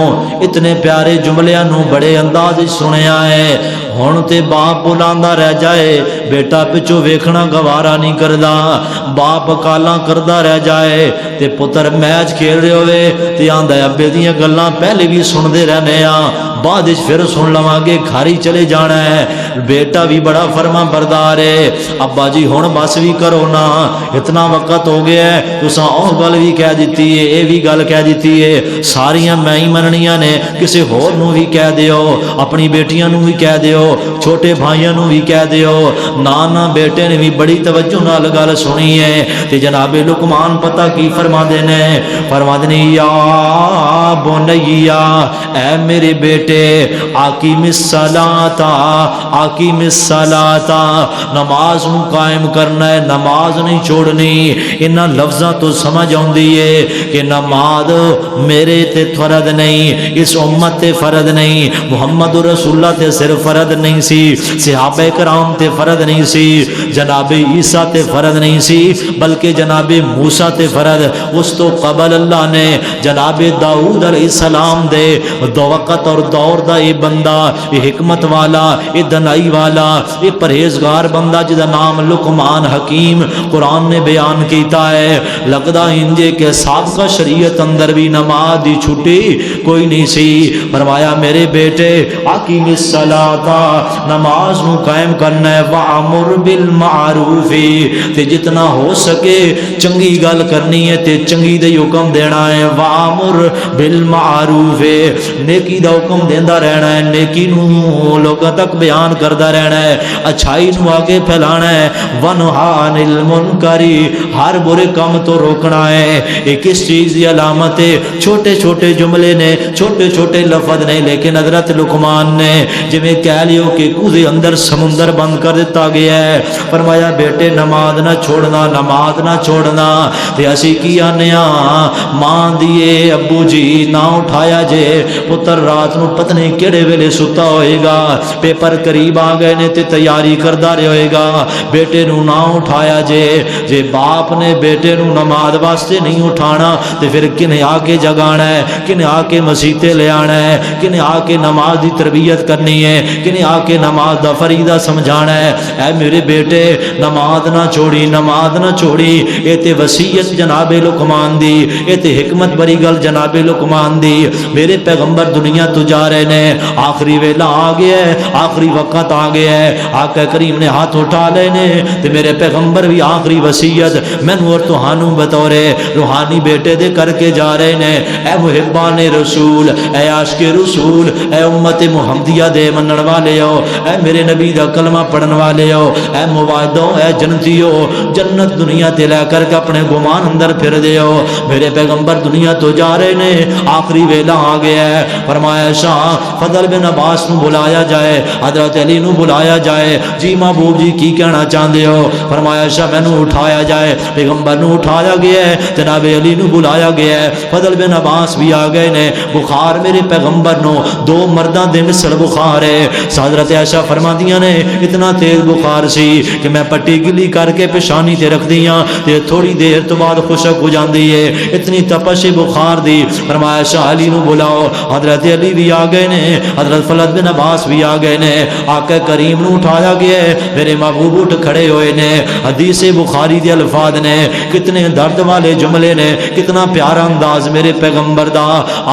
اتنے پیارے جملیاں نو بڑے انداز سنیا ہے، ہن تے باپ بلاندا رہ جائے، بیٹا پچھو ویکھنا گوارا نہیں کردا، باپ کالاں کردا رہ جائے تے پتر میچ کھیل رہے ہوئے تے آندا ہے ابے دیاں گلاں پہلے بھی سن دے رہنے ہاں، بعد وچ پھر سن لواں گے، گھر ہی چلے جانا ہے، بیٹا بھی بڑا فرما بردار ہے، ابا جی ہن بس بھی کرو نا، اتنا وقت ہو گیا ہے، تساں او گل بھی کہہ دتی ہے، اے بھی گل کہہ دیتی ہے، ساریاں میں ہی مننیاں نے، کسے ہور نو بھی کہہ دیو، اپنی بیٹیاں نو بھی کہہ دیو، چھوٹے بھائیاں نو بھی کہہ دیو۔ نانا بیٹے نے بھی بڑی توجہ نال گل سنی ہے تے جناب لقمان پتہ کی فرما دینے، فرما دینے یا بنیا، اے میرے بیٹے، اقیم الصلاۃ، اقیم الصلاۃ، نماز نو قائم کرنا ہے، نماز نہیں چھوڑنی۔ انہاں لفظاں تو سمجھ آندی ہے کہ نماز میرے تے فرض نہیں، اس امت تے فرض نہیں، محمد رسول اللہ تے صرف فرض نہیں سی، صحابہ کرام تے فرض نہیں سی، جناب عیسیٰ تے فرض نہیں سی، بلکہ جناب موسیٰ تے فرض، اس تو قبل اللہ نے جناب داؤد علیہ السلام دے دو وقت اور دور دا یہ بندہ، یہ حکمت والا، یہ دنائی والا، یہ پرہیزگار بندہ جدا نام لقمان حکیم قرآن نے بیان کیتا ہے۔ لگدا انجے کے سابقہ شریعت اندر بھی نماز دی چھٹی کوئی نہیں سی۔ فرمایا میرے بیٹے اقیم الصلاۃ، نماز نو قائم کرنا ہے، وامر بالمعروف، تے جتنا ہو سکے چنگی گل کرنی ہے تے چنگی دے حکم دینا ہے، وامر بالمعروف، نیکی دا حکم دیندا رہنا ہے، نیکی نو لوگاں تک بیان کردا رہنا ہے، اچھائی نو آگے پھیلانا ہے، ونہا عن المنکر، ہر برے کام تو روکنا ہے۔ یہ کس چیز کی علامت ہے؟ چھوٹے چھوٹے جملے نے، چھوٹے چھوٹے لفظ نے، لیکن حضرت لقمان نے جویں کہہ لیو کہ کوزے اندر سمندر بند کر دیتا گیا ہے۔ فرمایا بیٹے نماز نہ چھوڑنا، نماز نہ چھوڑنا، تے اسی کی آنے ماں دیے ابو جی نہ اٹھایا جے، پتر رات نو پتہ نہیں کیڑے ویلے ستا ہوئے گا، پیپر قریب آ گئے نے تے تیاری کردا رہے گا، بیٹے نو نہ اٹھایا جے باپ نے بیٹے نو نماز واسطے نہیں اٹھانا تے پھر کنے آ کے جگانا ہے، کنے آ کے مسیتے لے آنا ہے، کنے آ کے نماز دی تربیت کرنی ہے، کنے آ کے نماز دا فریضہ سمجھانا ہے۔ اے میرے بیٹے نماز نہ چھوڑی، نماز نہ چھوڑی، اے تے وصیت جناب لقمان دی، اے تے حکمت بری گل جناب لقمان دی۔ میرے پیغمبر دنیا تو جا رہے نے، آخری ویلا آ گیا ہے، آخری وقت آ گیا ہے، آقا کریم نے ہاتھ اٹھا لے نے تے میرے پیغمبر بھی آخری وصیت مینوں اور تہانوں بطور روحانی بیٹے دے کر کے جا رہے نے۔ اے محبان رسول، اے عاشق رسول، اے امت محمدیہ دے منن والے ہو، اے میرے نبی دا کلمہ پڑھن والے ہو، اے مواعدوں، اے جنتیو، جنت دنیا تے لے کر کے اپنے گمان اندر پھر دیو۔ میرے پیغمبر دنیا تو جا رہے نے، آخری ویلا آ گیا ہے، فرمایا شام عائشہ فضل بن عباس نو بلایا جائے، حضرت علی نو بلایا جائے، جی محبوب جی کی کہنا چاہتے ہو؟ فرمایا عائشہ مینوں اٹھایا جائے، پیغمبر نو اٹھایا گیا ہے، جناب علی نو بلایا گیا ہے، فضل بن عباس بھی آ گئے نے، بخار میرے پیغمبر نو 2 مرداں دے مثل بخار ہے۔ حضرت عائشہ فرماندیاں نے اتنا تیز بخار سی کہ میں پٹی گلی کر کے پیشانی تے رکھ دیاں تے تھوڑی دیر تو بعد خشک ہو جاندی ہے، اتنی تپش بخار دی۔ فرمایا عائشہ علی نو بلاؤ، حضرت علی بھی آ گئے نے، حضرت فضل بن عباس بھی آ گئے نے، آقا کریم نو اٹھایا گیا ہے، میرے محبوب اٹھ کھڑے ہوئے نے، حدیث بخاری دے الفاظ نے، کتنے درد والے جملے نے، کتنا پیارا انداز میرے پیغمبر دا۔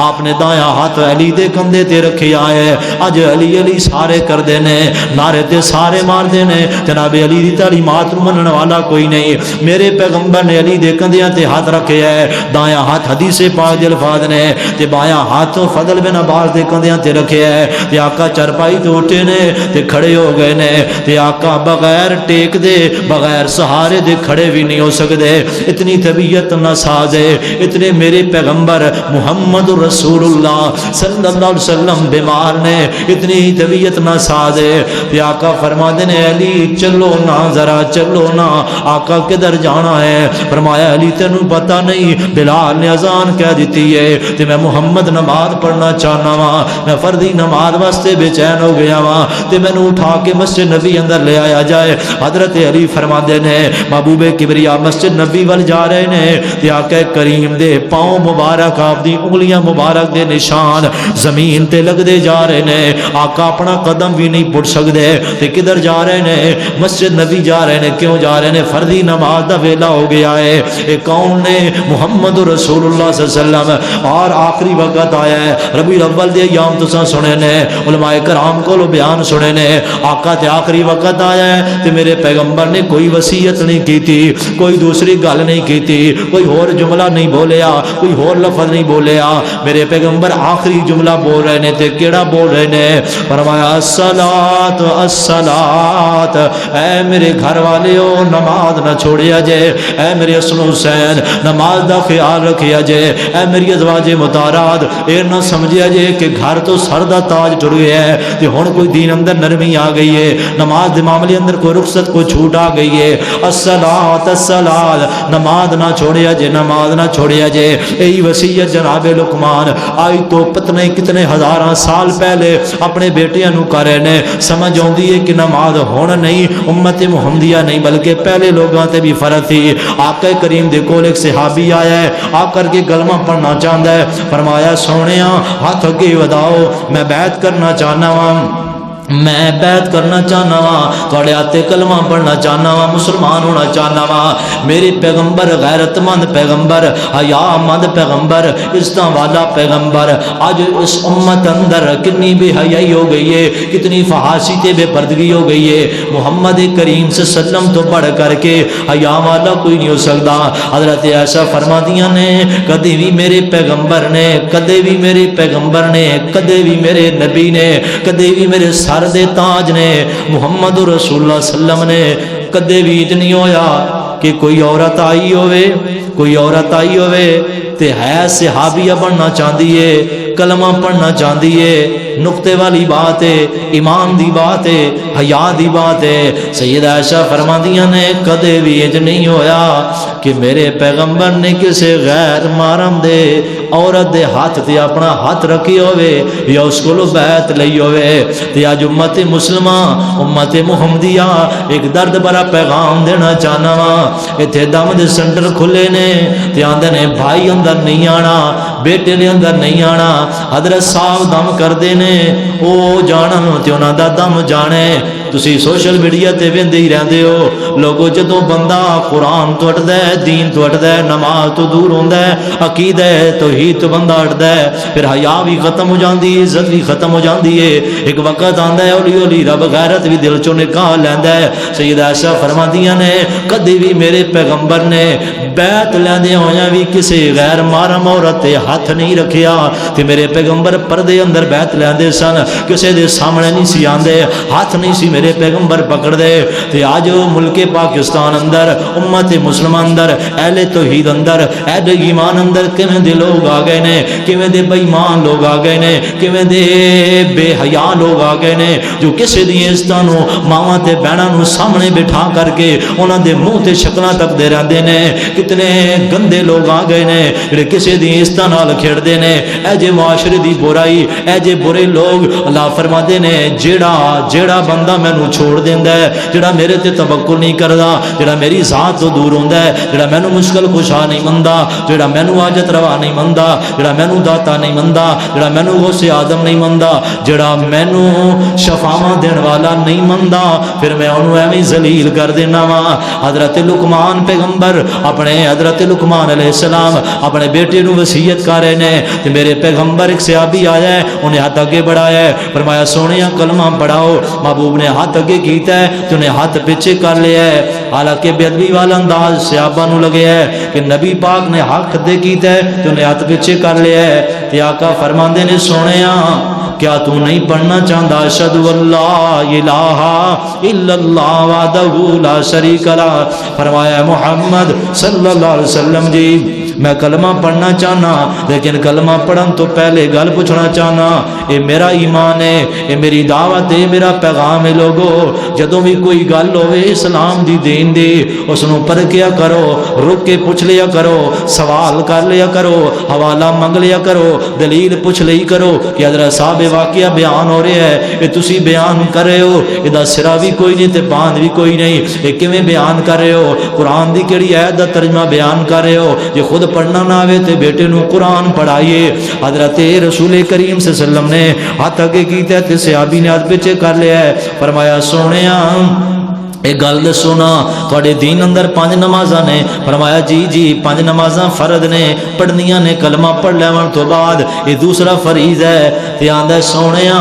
آپ نے دایاں ہاتھ علی دے کندھے تے رکھیا ہے، اج علی علی سارے کردے نے، نعرے تے سارے مار دے نے، جناب علی دی تعلیمات نو منن والا کوئی نہیں۔ میرے پیغمبر نے علی دے کندھیاں تے ہاتھ رکھیا ہے، دایاں ہاتھ حدیث پاک دے الفاظ نے، تے بایاں ہاتھ فضل بن عباس دے کندھیاں تے رکھیا ہے، تے آقا چرپائی تے اٹھے نے تے کھڑے ہو گئے نے، تے آقا بغیر ٹیک دے بغیر سہارے دے کھڑے بھی نہیں ہو سکتے، اتنی طبیعت ناساز ہے۔ اتنے میرے پیغمبر محمد رسول اللہ صلی اللہ علیہ وسلم بیمار نے، اتنی طبیعت ناساز ہے، تے آقا فرماتے ہیں علی چلو نا ذرا چلو نا۔ آقا کدھر جانا ہے؟ فرمایا علی تینوں پتہ نہیں بلال نے اذان کہہ دیتی ہے تے میں محمد نماز پڑھنا چاہنا وا، میں فردی نماز واسطے بے چین ہو گیا وا، تے مینوں اٹھا کے مسجد نبی اندر لے آیا جائے۔ حضرت علی فرماندے نے محبوب کبریا مسجد نبی ول جا رہے نے، تے آقا کریم دے پاؤں مبارک آپ دی انگلیاں مبارک دے نشان زمین تے لگدے جا رہے نے، آقا اپنا قدم بھی نہیں پڑ سکدے، تے کدھر جا رہے نے؟ مسجد نبی جا رہے نے۔ کیوں جا رہے نے؟ فردی نماز دا ویلا ہو گیا ہے۔ اے کون نے؟ محمد رسول اللہ صلی اللہ علیہ وسلم، اور آخری وقت آیا ہے، ربیع الاول دے ایام تساں سنے نے، علماء کرام کو بیان سنے نے، آقا تے آخری وقت آیا ہے تے میرے پیغمبر نے کوئی وصیت نہیں کی تھی، کوئی دوسری گل نہیں کی تھی، کوئی اور جملہ نہیں بولیا، کوئی اور لفظ نہیں بولیا، میرے پیغمبر آخری جملہ بول رہے نے، تے کیڑا بول رہے نے؟ فرمایا الصلاۃ الصلاۃ، اے میرے گھر والیو نماز نہ چھوڑیا جے، اے میرے حسن حسین نماز دا خیال رکھیا جے، اے میری ازواج مطہرات اے نہ سمجھیا جے کہ گھر تو سر دا تاج ٹر گیا ہے تے ہن کوئی دین اندر نرمی آ گئی ہے، نماز دے معاملے اندر کوئی رخصت کوئی چھوٹ آ گئی ہے۔ الصلاۃ الصلاۃ، نماز نہ چھوڑیا جے، نماز نہ چھوڑیا جے، یہی وصیت جناب لقمان آئی تو پتہ نہیں کتنے ہزاراں سال پہلے اپنے بیٹیاں نو کر رہے نے۔ سمجھ آندی ہے کہ نماز ہون نہیں امت محمدیہ نہیں بلکہ پہلے لوگاں تے بھی فرض تھی۔ آقا کریم دے کول ایک صحابی آیا ہے، آ کر کے کلمہ پڑھنا چاہتا ہے، فرمایا سونیا ہاتھ اگے وداؤ، میں بیعت کرنا چاہنا ہوں، میں بیعت کرنا چاہنا وا، تھوڑے ہاتھ کلمہ پڑھنا چاہنا وا، مسلمان ہونا چاہنا وا۔ میرے پیغمبر غیرت مند پیغمبر، حیا مند پیغمبر، عزت والا پیغمبر، اج اس امت اندر کتنی بے حیائی ہو گئی ہے، کتنی فحاشی تے بے پردگی ہو گئی ہے۔ محمد کریم صلی اللہ علیہ وسلم تو بڑھ کر کے حیا والا کوئی نہیں ہو سکتا۔ حضرت عائشہ فرمادیاں نے کدی بھی میرے پیغمبر نے، کدی بھی میرے پیغمبر نے، کدی بھی میرے نبی نے، کدی بھی میرے سر دے تاج نے، محمد رسول اللہ صلی اللہ علیہ وسلم نے کدے بھی نہیں ہویا کہ کوئی عورت آئی ہوئے، کوئی عورت آئی ہوئے تے ہے صحابیہ بننا چاہتی ہے، کلمہ پڑھنا چاہتی ہے، نقطے والی بات ہے، ایمان دی بات ہے، حیا دی بات ہے۔ سیدہ عائشہ فرماندیاں نے کدے بھی انج نہیں ہویا کہ میرے پیغمبر نے کسے غیر محرم دے عورت دے ہاتھ تے اپنا ہاتھ رکھی ہوئے یا اس کو بیعت لئی ہوئے۔ تے اج امت مسلمہ، امت محمدیہ ایک درد بھرا پیغام دینا چاہنا وا۔ ایتھے دم دے سینٹر کھلے نے تے آندے نے بھائی اندر نہیں آنا، بیٹے نے اندر نہیں آنا، حضرت صاحب دم کردے نے او جانن تے انہاں دا دم جانے۔ تسی سوشل میڈیا تے ویندے ہی رہندے ہو، لوگوں جدوں بندہ قرآن تو اٹھدا ہے، دین تو اٹھدا ہے، نماز تو دور ہوندا ہے، عقیدہ توحید تو بندہ اٹھدا ہے، پھر حیا بھی ختم ہو جاندی ہے، عزت بھی ختم ہو جاندی ہے۔ ایک وقت آندا ہے اولی اولی رب غیرت بھی دل چوں نکال لیندا ہے۔ سیدہ عائشہ فرماندیاں نے کدی بھی میرے پیغمبر نے بیعت لیندے ہویاں بھی کسے غیر محرم عورت تے ہاتھ نہیں رکھیا تے میرے پیغمبر پردے اندر بیعت لیندے سن کسے دے سامنے نہیں سی آندے ہاتھ نہیں سی میرے پیغمبر پکڑ دے تے آج ملک پاکستان اندر امت مسلمان اندر اہل توحید اندر اہل ایمان اندر کیویں دے لوگ آ گئے نے کیویں دے بے ایمان لوگ آ گئے نے کیویں دے بے حیا لوگ آ گئے نے جو کسے دی عزتاں نو ماواں تے بہناں نو سامنے بٹھا کر کے انہاں دے منہ تے شکلاں تک دے رہندے نے کتنے گندے لوگ آ گئے نے جڑے کسے دی عزتاں نال کھیڑدے نے اے جے معاشرے دی برائی اے جے برے لوگ اللہ فرماندے نے جیڑا بندہ مینوں چھوڑ دیندا ہے جڑا میرے تے توکل نہیں کردا جڑا میری ذات تو دور ہوندا ہے جڑا مینوں مشکل کشا نہیں مندا جڑا مینوں حاجت روا نہیں مندا جڑا مینوں داتا نہیں مندا جڑا مینوں غوث آدم نہیں مندا جڑا مینوں شفاواں دین والا نہیں مندا پھر میں انہوں ایویں ذلیل کر دینا وا حضرت لقمان پیغمبر اپنے حضرت لقمان علیہ السلام اپنے بیٹے نو وصیت کر رہے نے تے میرے پیغمبر ایک صحابی آیا ہے انہیں ہاتھ اگے بڑھایا ہے فرمایا سونیا کلمہ پڑھاؤ محبوب نے ہاتھ اگے کیتا ہے تو انہیں ہاتھ پیچھے کر لیا ہے حالانکہ بے ادبی والا انداز صحابہ نو لگے ہے کہ نبی پاک نے حق دے کیتا ہے تو انہیں ہاتھ پیچھے کر لیا ہے تے آقا فرماندے نے سونیا کیا تو نہیں پڑھنا چاہتا اشہد اللہ الہ الا اللہ وحدہ لا شریک لہ فرمایا محمد صلی اللہ علیہ وسلم جی میں کلمہ پڑھنا چاہنا لیکن کلمہ پڑھن تو پہلے گل پوچھنا چاہنا اے میرا ایمان ہے اے میری دعوت ہے میرا پیغام ہے لوگو جدوں بھی کوئی گل ہوئے اسلام دی دین دی اس نو پرکھیا کرو رک کے پوچھ لیا کرو سوال کر لیا کرو حوالہ منگ لیا کرو دلیل پوچھ لئی کرو کہ حضرت صاحب واقعہ بیان ہو رہا ہے یہ تسی بیان کر رہے ہو یہ سرا بھی کوئی نہیں تے باندھ بھی کوئی نہیں یہ کیویں بیان کر رہے ہو قرآن دی کیڑی آیت دا ترجمہ بیان کر رہے ہو یہ خود پڑھنا نہ آوے تے بیٹے نو قرآن پڑھائیے حضرت رسول کریم صلی اللہ علیہ وسلم نے ہاتھ اگے کیتا تے صحابی نے ہاتھ پیچھے کر لیا ہے فرمایا سونیا ایک گل دسو نا تواڈے دین اندر 5 نمازاں نے فرمایا جی 5 نمازاں فرض نے پڑھنیاں نے کلمہ پڑھ لیون تو بعد یہ دوسرا فریض ہے تے آندا سونیا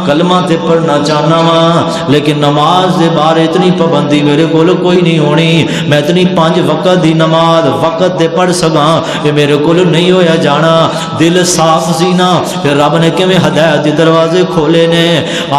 کلمہ تے پڑھنا چاہنا وا لیکن نماز دے بارے اتنی پابندی میرے کول کوئی نہیں ہونی میں اتنی 5 وقت دی نماز وقت تے پڑھ سکاں یہ میرے کول نہیں ہویا جانا دل صاف سی نا پھر رب نے کیویں ہدایت دے دروازے کھولے نے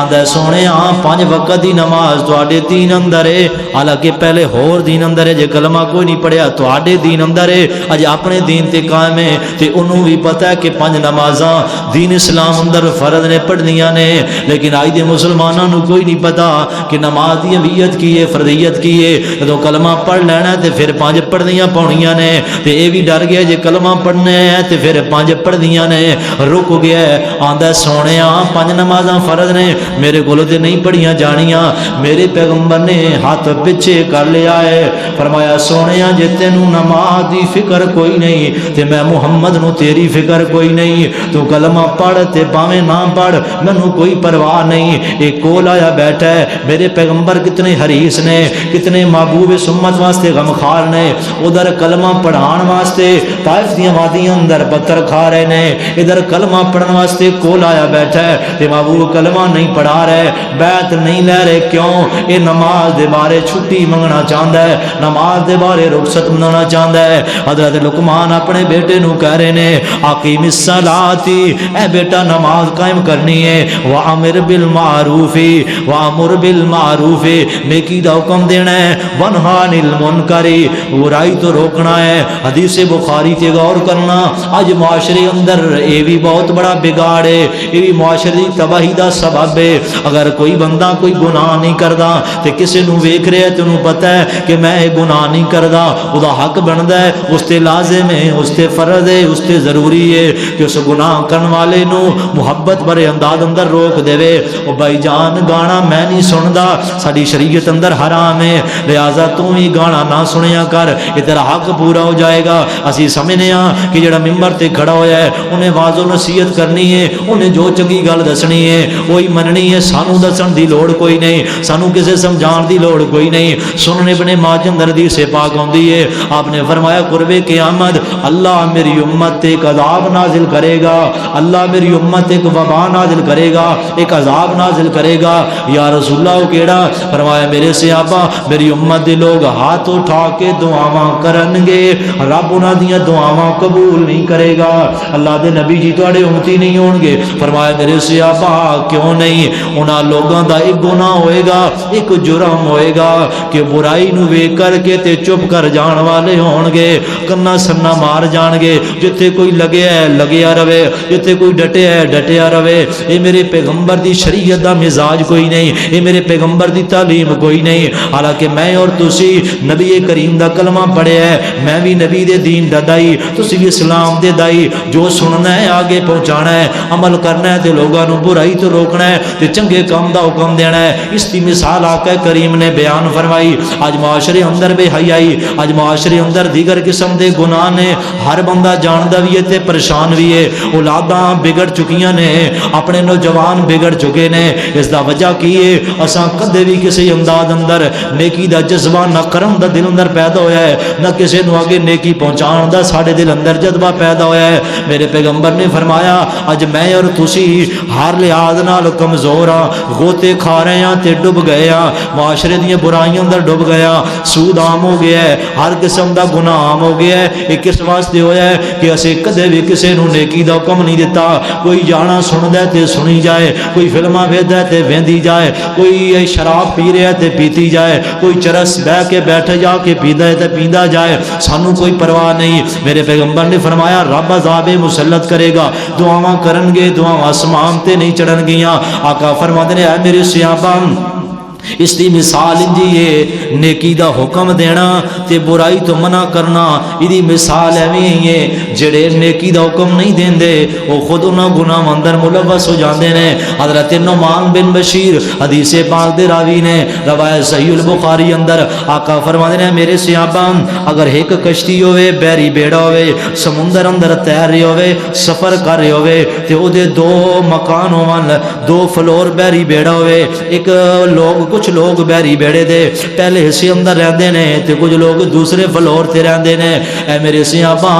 آندا سونیا 5 وقت دی نماز تواڈے دین اندر حالانکہ پہلے ہور دین اندر ہے جے کلمہ کوئی نہیں پڑھیا تو آڈے دین اندر ہے اج اپنے دین تے قائم ہے تے انہوں بھی پتہ ہے کہ 5 نمازاں دین اسلام اندر فرض نے پڑھنیاں نے لیکن آج دے مسلمانوں نو کوئی نہیں پتا کہ نماز دی اہمیت کی ہے فرضیت کی ہے جدوں کلمہ پڑھ لینا تے پھر 5 پڑھنیاں پاونیاں نے تے اے بھی ڈر گیا جے کلمہ پڑھنے ہے تے پھر 5 پڑھنیاں نے رک گیا ہے آندا سونیا 5 نمازاں فرض نے میرے کول تے نہیں پڑھیاں جانیاں میرے پیغمبر نے ہاتھ پیچھے کر لیا ہے فرمایا سونیا جے تینوں نماز دی فکر کوئی نہیں تے میں محمد نو تیری فکر کوئی نہیں تو کلمہ پڑھ تے پاویں نہ پڑھ مینوں کوئی پرواہ نہیں ایک کول آیا بیٹھا ہے میرے پیغمبر کتنے حریص نے کتنے محبوب امت واسطے غمخوار نے ادھر کلمہ پڑھان واسطے طائف دی وادیاں اندر پتھر کھا رہے نے ادھر کلمہ پڑھن واسطے کول آیا بیٹھا ہے تے محبوب کلمہ نہیں پڑھا رہے بیعت نہیں لے رہے کیوں اے نماز دے بارے چھٹی منگنا چاہتا ہے نماز دے بارے رخصت منگنا چاہتا ہے حضرت لقمان اپنے بیٹے نو کہہ رہے نے اقیم الصلاۃ اے بیٹا نماز قائم کرنی ہے وامر بالمعروف وامر بالمعروف نیکی دا حکم دینا ہے ونہا عن المنکر برائی تو روکنا ہے حدیث بخاری تے غور کرنا اج معاشرے اندر اے بھی بہت بڑا بگاڑ ہے اے بھی معاشرے دی تباہی دا سبب ہے اگر کوئی بندہ کوئی گناہ نہیں کردا تے کسے نو ویکھ رہے تے انہوں پتہ ہے کہ میں یہ گناہ نہیں کردا او دا حق بندا ہے اس تے لازم ہے اس تے فرض ہے اس تے ضروری ہے کہ اس گناہ کرن والے نو محبت بھرے انداز اندر روک دے او بھائی جان گانا میں نہیں سندا ساری شریعت اندر حرام ہے لہذا تو ہی گانا نہ سنیا کر یہ تیرا حق پورا ہو جائے گا اسی سمجھنے ہاں کہ جڑا ممبر تے کھڑا ہویا ہے انہیں واعظ و نصیحت کرنی ہے انہیں جو چنگی گل دسنی ہے وہی مننی ہے سانو دسن دی لوڑ کوئی نہیں سانو کسے سمجھان دی لوڑ کوئی نہیں۔ سننے ابن ماجہ اندر حدیث پاک ہوندی ہے، آپ نے فرمایا قرب قیامت اللہ میری امت ایک عذاب نازل کرے گا، اللہ میری امت ایک وبا نازل کرے گا، ایک عذاب نازل کرے گا۔ یا رسول اللہ کیڑا؟ فرمایا میرے صحابہ میری امت دے لوگ ہاتھ اٹھا کے دعاواں کرن گے، رب انہاں دیاں دعاواں قبول نہیں کرے گا۔ اللہ دے نبی جی تواڈے امتی نہیں ہون گے؟ فرمایا میرے صحابہ کیوں نہیں؟ انہاں لوگاں دا ایک گناہ ہوئے گا، ایک جرم ہوئے گا کہ برائی نو ویکھ کر کے تے چپ کر جان والے ہون گے، کنا سنا مار جان گے، جتھے کوئی لگیا ہے لگیا رہے، جتھے کوئی ڈٹیا ہے ڈٹیا رہے۔ اے میرے پیغمبر دی شریعت دا مزاج کوئی نہیں، اے میرے پیغمبر دی تعلیم کوئی نہیں۔ حالانکہ میں اور تسی نبی کریم دا کلمہ پڑھیا ہے، میں بھی نبی دے دین دا دائی، تسی بھی اسلام دے دائی، جو سننا ہے آگے پہنچانا ہے، عمل کرنا ہے تے لوگاں نو برائی تو روکنا ہے تے چنگے کام دا حکم دینا ہے۔ اس دی مثال آقا کریم نے بیان فرمائی۔ آج معاشرے اندر بے حیائی، آج معاشرے اندر دیگر قسم دے گناہ نے، ہر بندہ جاندا بھی ہے تے پریشان بھی ہے، اولاداں بگڑ چکیاں نے، اپنے نوجوان بگڑ چکے نے۔ اس دا وجہ کی ہے؟ اساں کدے بھی کسی انداز اندر نیکی دا جذبہ نہ کرم دا دل اندر پیدا ہویا ہے، نہ کسی نو آگے نیکی پہنچان دا ساڈے دل اندر جذبہ پیدا ہویا ہے۔ میرے پیغمبر نے فرمایا اج میں اور تسی ہر لحاظ نال کمزور ہاں، غوطے کھا رہے ہاں تے ڈب گئے ہاں، معاشرے دیاں برائیاں اندر ڈب گئے ہاں، سود عام ہو گیا ہے، ہر قسم دا گناہ عام ہو گیا ہے۔ یہ کس واسطے ہویا ہے کہ اسے کدے بھی کسی نو نیکی دا حکم نہیں دیتا۔ کوئی جانا سندا ہے تے سنی جائے، کوئی فلماں ویکھدا ہے تے ویندی جائے، کوئی شراب پی رہا ہے تے پیتی جائے، کوئی چرس بہ کے بیٹھ جا کے پیندا ہے تے پیندا جائے، سانو کوئی پرواہ نہیں۔ میرے پیغمبر نے فرمایا رب عذاب مسلط کرے گا، دعاواں کرن گے، دعاواں آسمان تے نہیں چڑھن گیاں۔ آقا فرماتے ہیں اے میرے صحابہ اس دی مثال جی ہے، نیکی دا حکم دینا تے برائی تو منع کرنا، ایدی مثال ایویں ہی ہے جڑے نیکی دا حکم نہیں دیندے وہ خود انہاں گناہ اندر ملوث ہو جاندے نے۔ حضرت نعمان بن بشیر حدیث پاک دے راوی نے روایت صحیح البخاری اندر آقا فرماتے ہیں میرے صحابہ اگر ایک کشتی ہوئے، بحری بیڑا ہوئے، سمندر اندر تیر رہی ہوئے، سفر کر رہے ہوئے تے او دے دو مکان ہون، دو فلور بحری بیڑا ہوئے، ایک کچھ لوگ بحری بیڑے دے پہلے حصے اندر رہندے نے تے کچھ لوگ دوسرے فلور تے رہندے نے۔ اے میرے صحابہ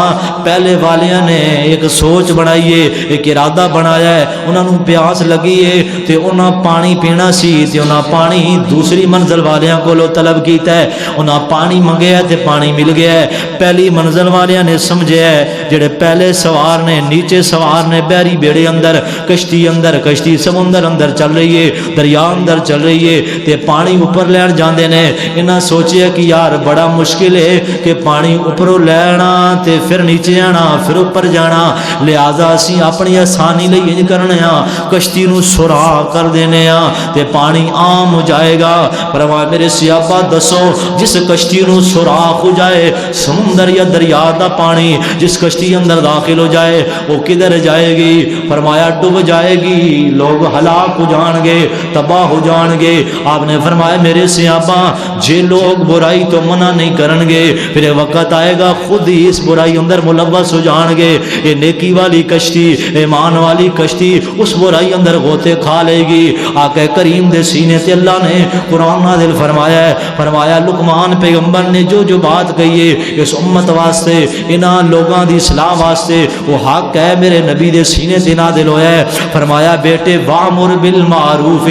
پہلے والیاں نے ایک سوچ بنائی ہے، ایک ارادہ بنایا ہے، انہاں نوں پیاس لگی ہے تے انہاں پانی پینا سی تے انہاں پانی دوسری منزل والیاں کولوں طلب کیتا ہے، انہاں پانی منگیا تے پانی مل گیا ہے۔ پہلی منزل والیاں نے سمجھیا ہے جڑے پہلے سوار نے، نیچے سوار نے بحری بیڑے اندر، کشتی سمندر اندر چل رہی ہے، دریا اندر چل رہی ہے تے پانی اوپر لین جاندے نے۔ انہاں سوچیا کہ یار بڑا مشکل ہے کہ پانی اوپروں لینا تے پھر نیچے آنا پھر اوپر جانا، لہذا اسی اپنی آسانی لئی انج کرنے ہاں کشتی نو سوراخ کر دینے ہاں تے پانی عام ہو جائے گا۔ فرمایا میرے صحابہ دسو جس کشتی نو سوراخ ہو جائے سمندر یا دریا دا پانی جس کشتی اندر داخل ہو جائے وہ کدھر جائے گی؟ فرمایا ڈوب جائے گی، لوگ ہلاک ہو جان گے، تباہ ہو جان گے۔ آپ نے فرمایا میرے صحابہ جے لوگ برائی تو منع نہیں کرن گے پھر وقت آئے گا خود ہی اس برائی اندر ملوث ہو جان گے۔ یہ نیکی والی کشتی، ایمان والی کشتی اس برائی اندر غوطے کھا لے گی۔ آقا کریم دے سینے تے اللہ نے قرآن نازل فرمایا ہے، فرمایا لقمان پیغمبر نے جو بات کہی ہے اس امت واسطے، انہاں لوگاں دی اصلاح واسطے وہ حق ہے میرے نبی دے سینے تے نازل ہویا ہے۔ فرمایا بیٹے وامر بالمعروف،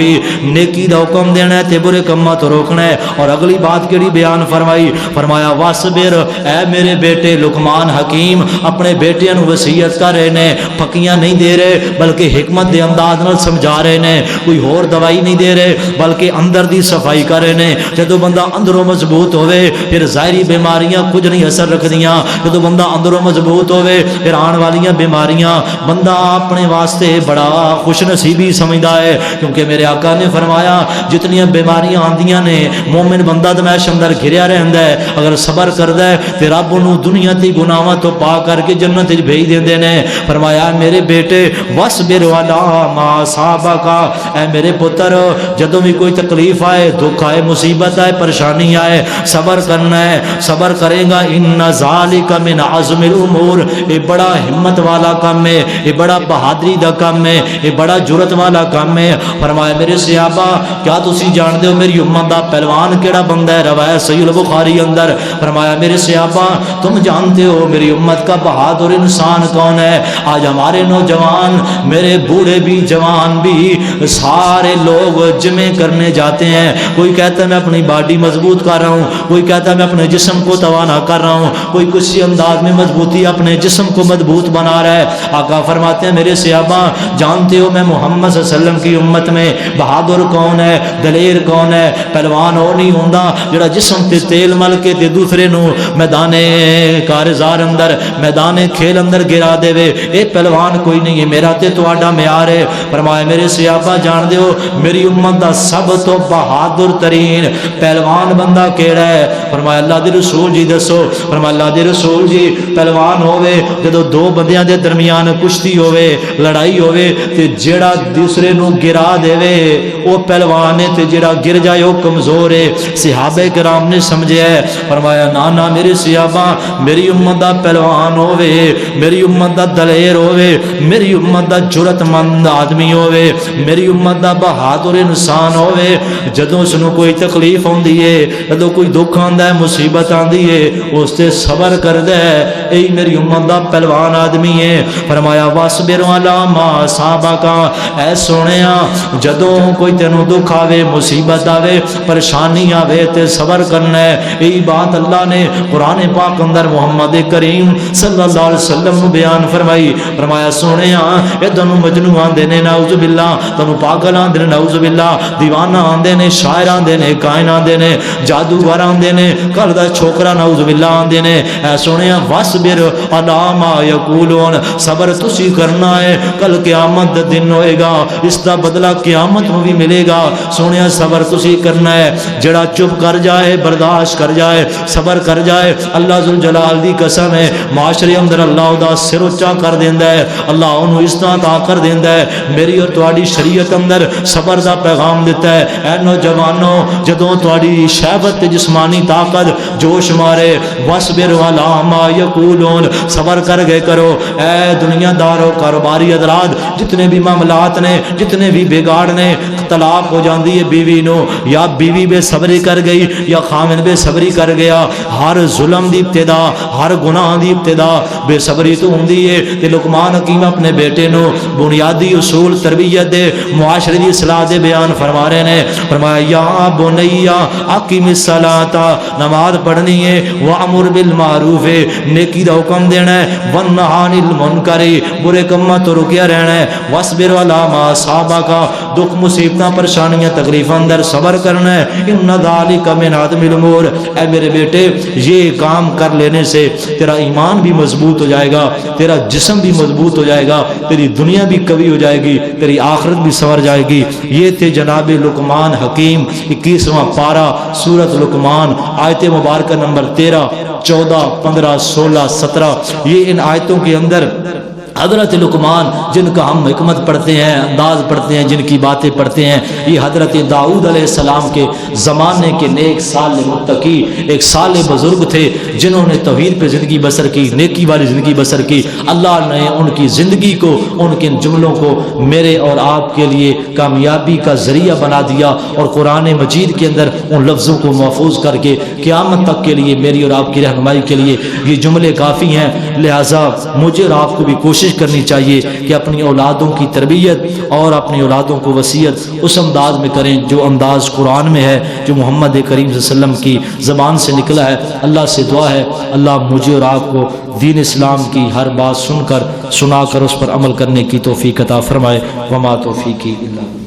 نیکی دا حکم دینا ہے تے برے کماں تو روکنا ہے۔ اور اگلی بات کیڑی بیان فرمائی؟ فرمایا واسبر، اے میرے بیٹے لقمان حکیم اپنے بیٹیاں نو وصیت کر رہے نے، پھکیاں نہیں دے رہے بلکہ حکمت دے انداز نال سمجھا رہے نے، کوئی اور دوائی نہیں دے رہے بلکہ اندر دی صفائی کر رہے نے۔ جدو بندہ اندروں مضبوط ہوئے پھر ظاہری بیماریاں کچھ نہیں اثر رکھدیاں، جدو بندہ اندروں مضبوط ہوئے پھر آن والیاں بیماریاں بندہ اپنے واسطے بڑا خوش نصیبی سمجھدا ہے، کیونکہ میرے آقا نے فرمایا جتنی بیماریاں آندیاں نے مومن بندہ دمائش اندر گھریا رہندا ہے، اگر صبر کردا ہے تے رب انہوں دنیا تے گناہاں تو پاک کر کے جنت وچ بھیج دیندے نے۔ فرمایا میرے بیٹے واسبر ولا ما صابک، اے میرے پتر جدوں بھی کوئی تکلیف آئے، دکھ آئے، مصیبت آئے، پریشانی آئے، صبر کرنا ہے، صبر کرے گا ان ان ذالک من عزم الامور، یہ بڑا ہمت والا کام ہے، یہ بڑا بہادری دا کام ہے، یہ بڑا جرت والا کام ہے۔ فرمایا میرے صحابہ کیا تسی جان دے ہو میری امت دا پہلوان کیڑا بندہ ہے؟ روایت صحیح البخاری اندر فرمایا میرے صحابہ تم جانتے ہو میری امت کا بہادر انسان کون ہے؟ آج ہمارے نوجوان، میرے بوڑھے بھی جوان بھی، سارے لوگ جمع کرنے جاتے ہیں، کوئی کہتا ہے میں اپنی باڈی مضبوط کر رہا ہوں، کوئی کہتا ہے میں اپنے جسم کو توانا کر رہا ہوں، کوئی کسی انداز میں مضبوطی اپنے جسم کو مضبوط بنا رہا ہے۔ آقا فرماتے ہیں میرے صحابہ جانتے ہو میں محمد صلی اللہ علیہ وسلم کی امت میں بہادر کون ہے، دلیر کون ہے؟ پہلوان وہ نہیں ہوندا جڑا جسم تے تیل مل کے تے دوسرے نو میدان کارزار اندر، میدان کھیل اندر گرا دے وے، اے پہلوان کوئی نہیں ہے، میرا تے تہاڈا معیار ہے۔ فرمایا میرے صحابہ جان دیو میری امت دا سب تو بہادر ترین پہلوان بندہ کیڑا ہے؟ فرمایا اللہ دے رسول جی دسو۔ فرمایا اللہ دے رسول جی پہلوان ہوے جدوں دو بندیاں دے درمیان کشتی ہوے، لڑائی ہوے تے جیڑا دوسرے نو گرا دے وے او پہلوان ہے تے جیڑا گر جائے او کمزور ہے۔ صحابہ کرام نے سمجھیا ہے۔ فرمایا نا میرے صحابہ میری امت دا پہلوان ہوے، میری امت دا دلیر ہوے، میری امت دا جرت مند آدمی ہوے، میری امت دا بہادر انسان ہوے، جدوں اس نو کوئی تکلیف ہوندی ہے، جدوں کوئی دکھ آندا ہے، مصیبت آندی ہے، اس تے صبر کردا ہے، اے میری امت دا پہلوان آدمی ہے۔ فرمایا واصبر علی ما اصابک، اے سونیا جدوں کوئی تینوں دکھ آوے، مصیبت آوے، پریشانی آوے تے صبر کرنا ہے۔ یہی بات اللہ نے قرآن پاک اندر محمد کریم صلی اللہ علیہ وسلم نو بیان فرمائی۔ فرمایا سونیا اے تینوں مجنون آندے نے نعوذ باللہ، تینوں پاگل آندے نے نعوذ باللہ، دیوانہ آندے نے، شاعر آندے نے، کائن آندے نے، جادوگر آندے نے، کل دا چھوکرا نعوذ باللہ آندے نے، اے سونیا واصبر علی ما یقولون، صبر تسی کرنا ہے، کل قیامت دا دن ہوئے گا، اس دا بدلہ قیامت میں بھی ملے گا۔ سونیا صبر تسی کرنا ہے، جڑا چپ کر جائے، برداشت کر جائے، صبر کر جائے، اللہ ذوالجلال دی قسم ہے معاشرے اندر اللہ دا سر اونچا کر دیندا ہے، اللہ انہوں اس طرح عطا کر دیندا ہے۔ میری اور تہاڈی شریعت اندر صبر دا پیغام دیتا ہے۔ اے نوجوانوں جدوں تہاڈی شہوت جسمانی طاقت جوش مارے، واصبر علی ما یقولون، صبر کر گئے کرو۔ اے دنیا دارو کاروباری حضرات، جتنے بھی معاملات نے، جتنے بھی بگاڑ نے، طلاق ہو جاندی ہے بیوی نو، یا بیوی بے صبری کر گئی یا خامن بے صبری کر گیا، ہر ظلم دی ابتدا، ہر گناہ دی ابتدا بے صبری تو ہوندی ہے۔ تے لقمان حکیم اپنے بیٹے نو بنیادی اصول تربیت دے، معاشرے دی اصلاح دے بیان فرما رہے نے۔ فرمایا یا بنیا اقیم الصلاۃ، نماز پڑھنی ہے، وامر بالمعروف، نیکی دا حکم دینا ہے، ونہی عن المنکر، برے کاموں تو رکیا رہنا ہے، واصبر علی ما اصابک، دکھ مصیبتاں پریشانیاں تکلیفاں اندر صبر کرنا ہے، ان ذالک من عزم الامور۔ اے میرے بیٹے یہ کام کر لینے سے تیرا ایمان بھی مضبوط ہو جائے گا، تیرا جسم بھی مضبوط ہو جائے گا، تیری دنیا بھی قوی ہو جائے گی، تیری آخرت بھی سنور جائے گی۔ یہ تھے جناب لقمان حکیم 21واں پارہ سورۃ لقمان، آیت مبارکہ نمبر 13، 14، 15، 16، 17۔ یہ ان آیتوں کے اندر حضرت لقمان جن کا ہم حکمت پڑھتے ہیں، انداز پڑھتے ہیں، جن کی باتیں پڑھتے ہیں، یہ حضرت داؤد علیہ السلام کے زمانے کے نیک صالح متقی ایک صالح بزرگ تھے، جنہوں نے توحید پہ زندگی بسر کی، نیکی والی زندگی بسر کی۔ اللہ نے ان کی زندگی کو، ان کے جملوں کو میرے اور آپ کے لیے کامیابی کا ذریعہ بنا دیا، اور قرآن مجید کے اندر ان لفظوں کو محفوظ کر کے قیامت تک کے لیے میری اور آپ کی رہنمائی کے لیے یہ جملے کافی ہیں۔ لہٰذا مجھے اور آپ کو بھی کوشش کرنی چاہیے کہ اپنی اولادوں کی تربیت اور اپنی اولادوں کو وصیت اس انداز میں کریں جو انداز قرآن میں ہے، جو محمد کریم صلی اللہ علیہ وسلم کی زبان سے نکلا ہے۔ اللہ سے دعا ہے اللہ مجھے اور آپ کو دین اسلام کی ہر بات سن کر، سنا کر اس پر عمل کرنے کی توفیق عطا فرمائے۔ وما توفیقی الا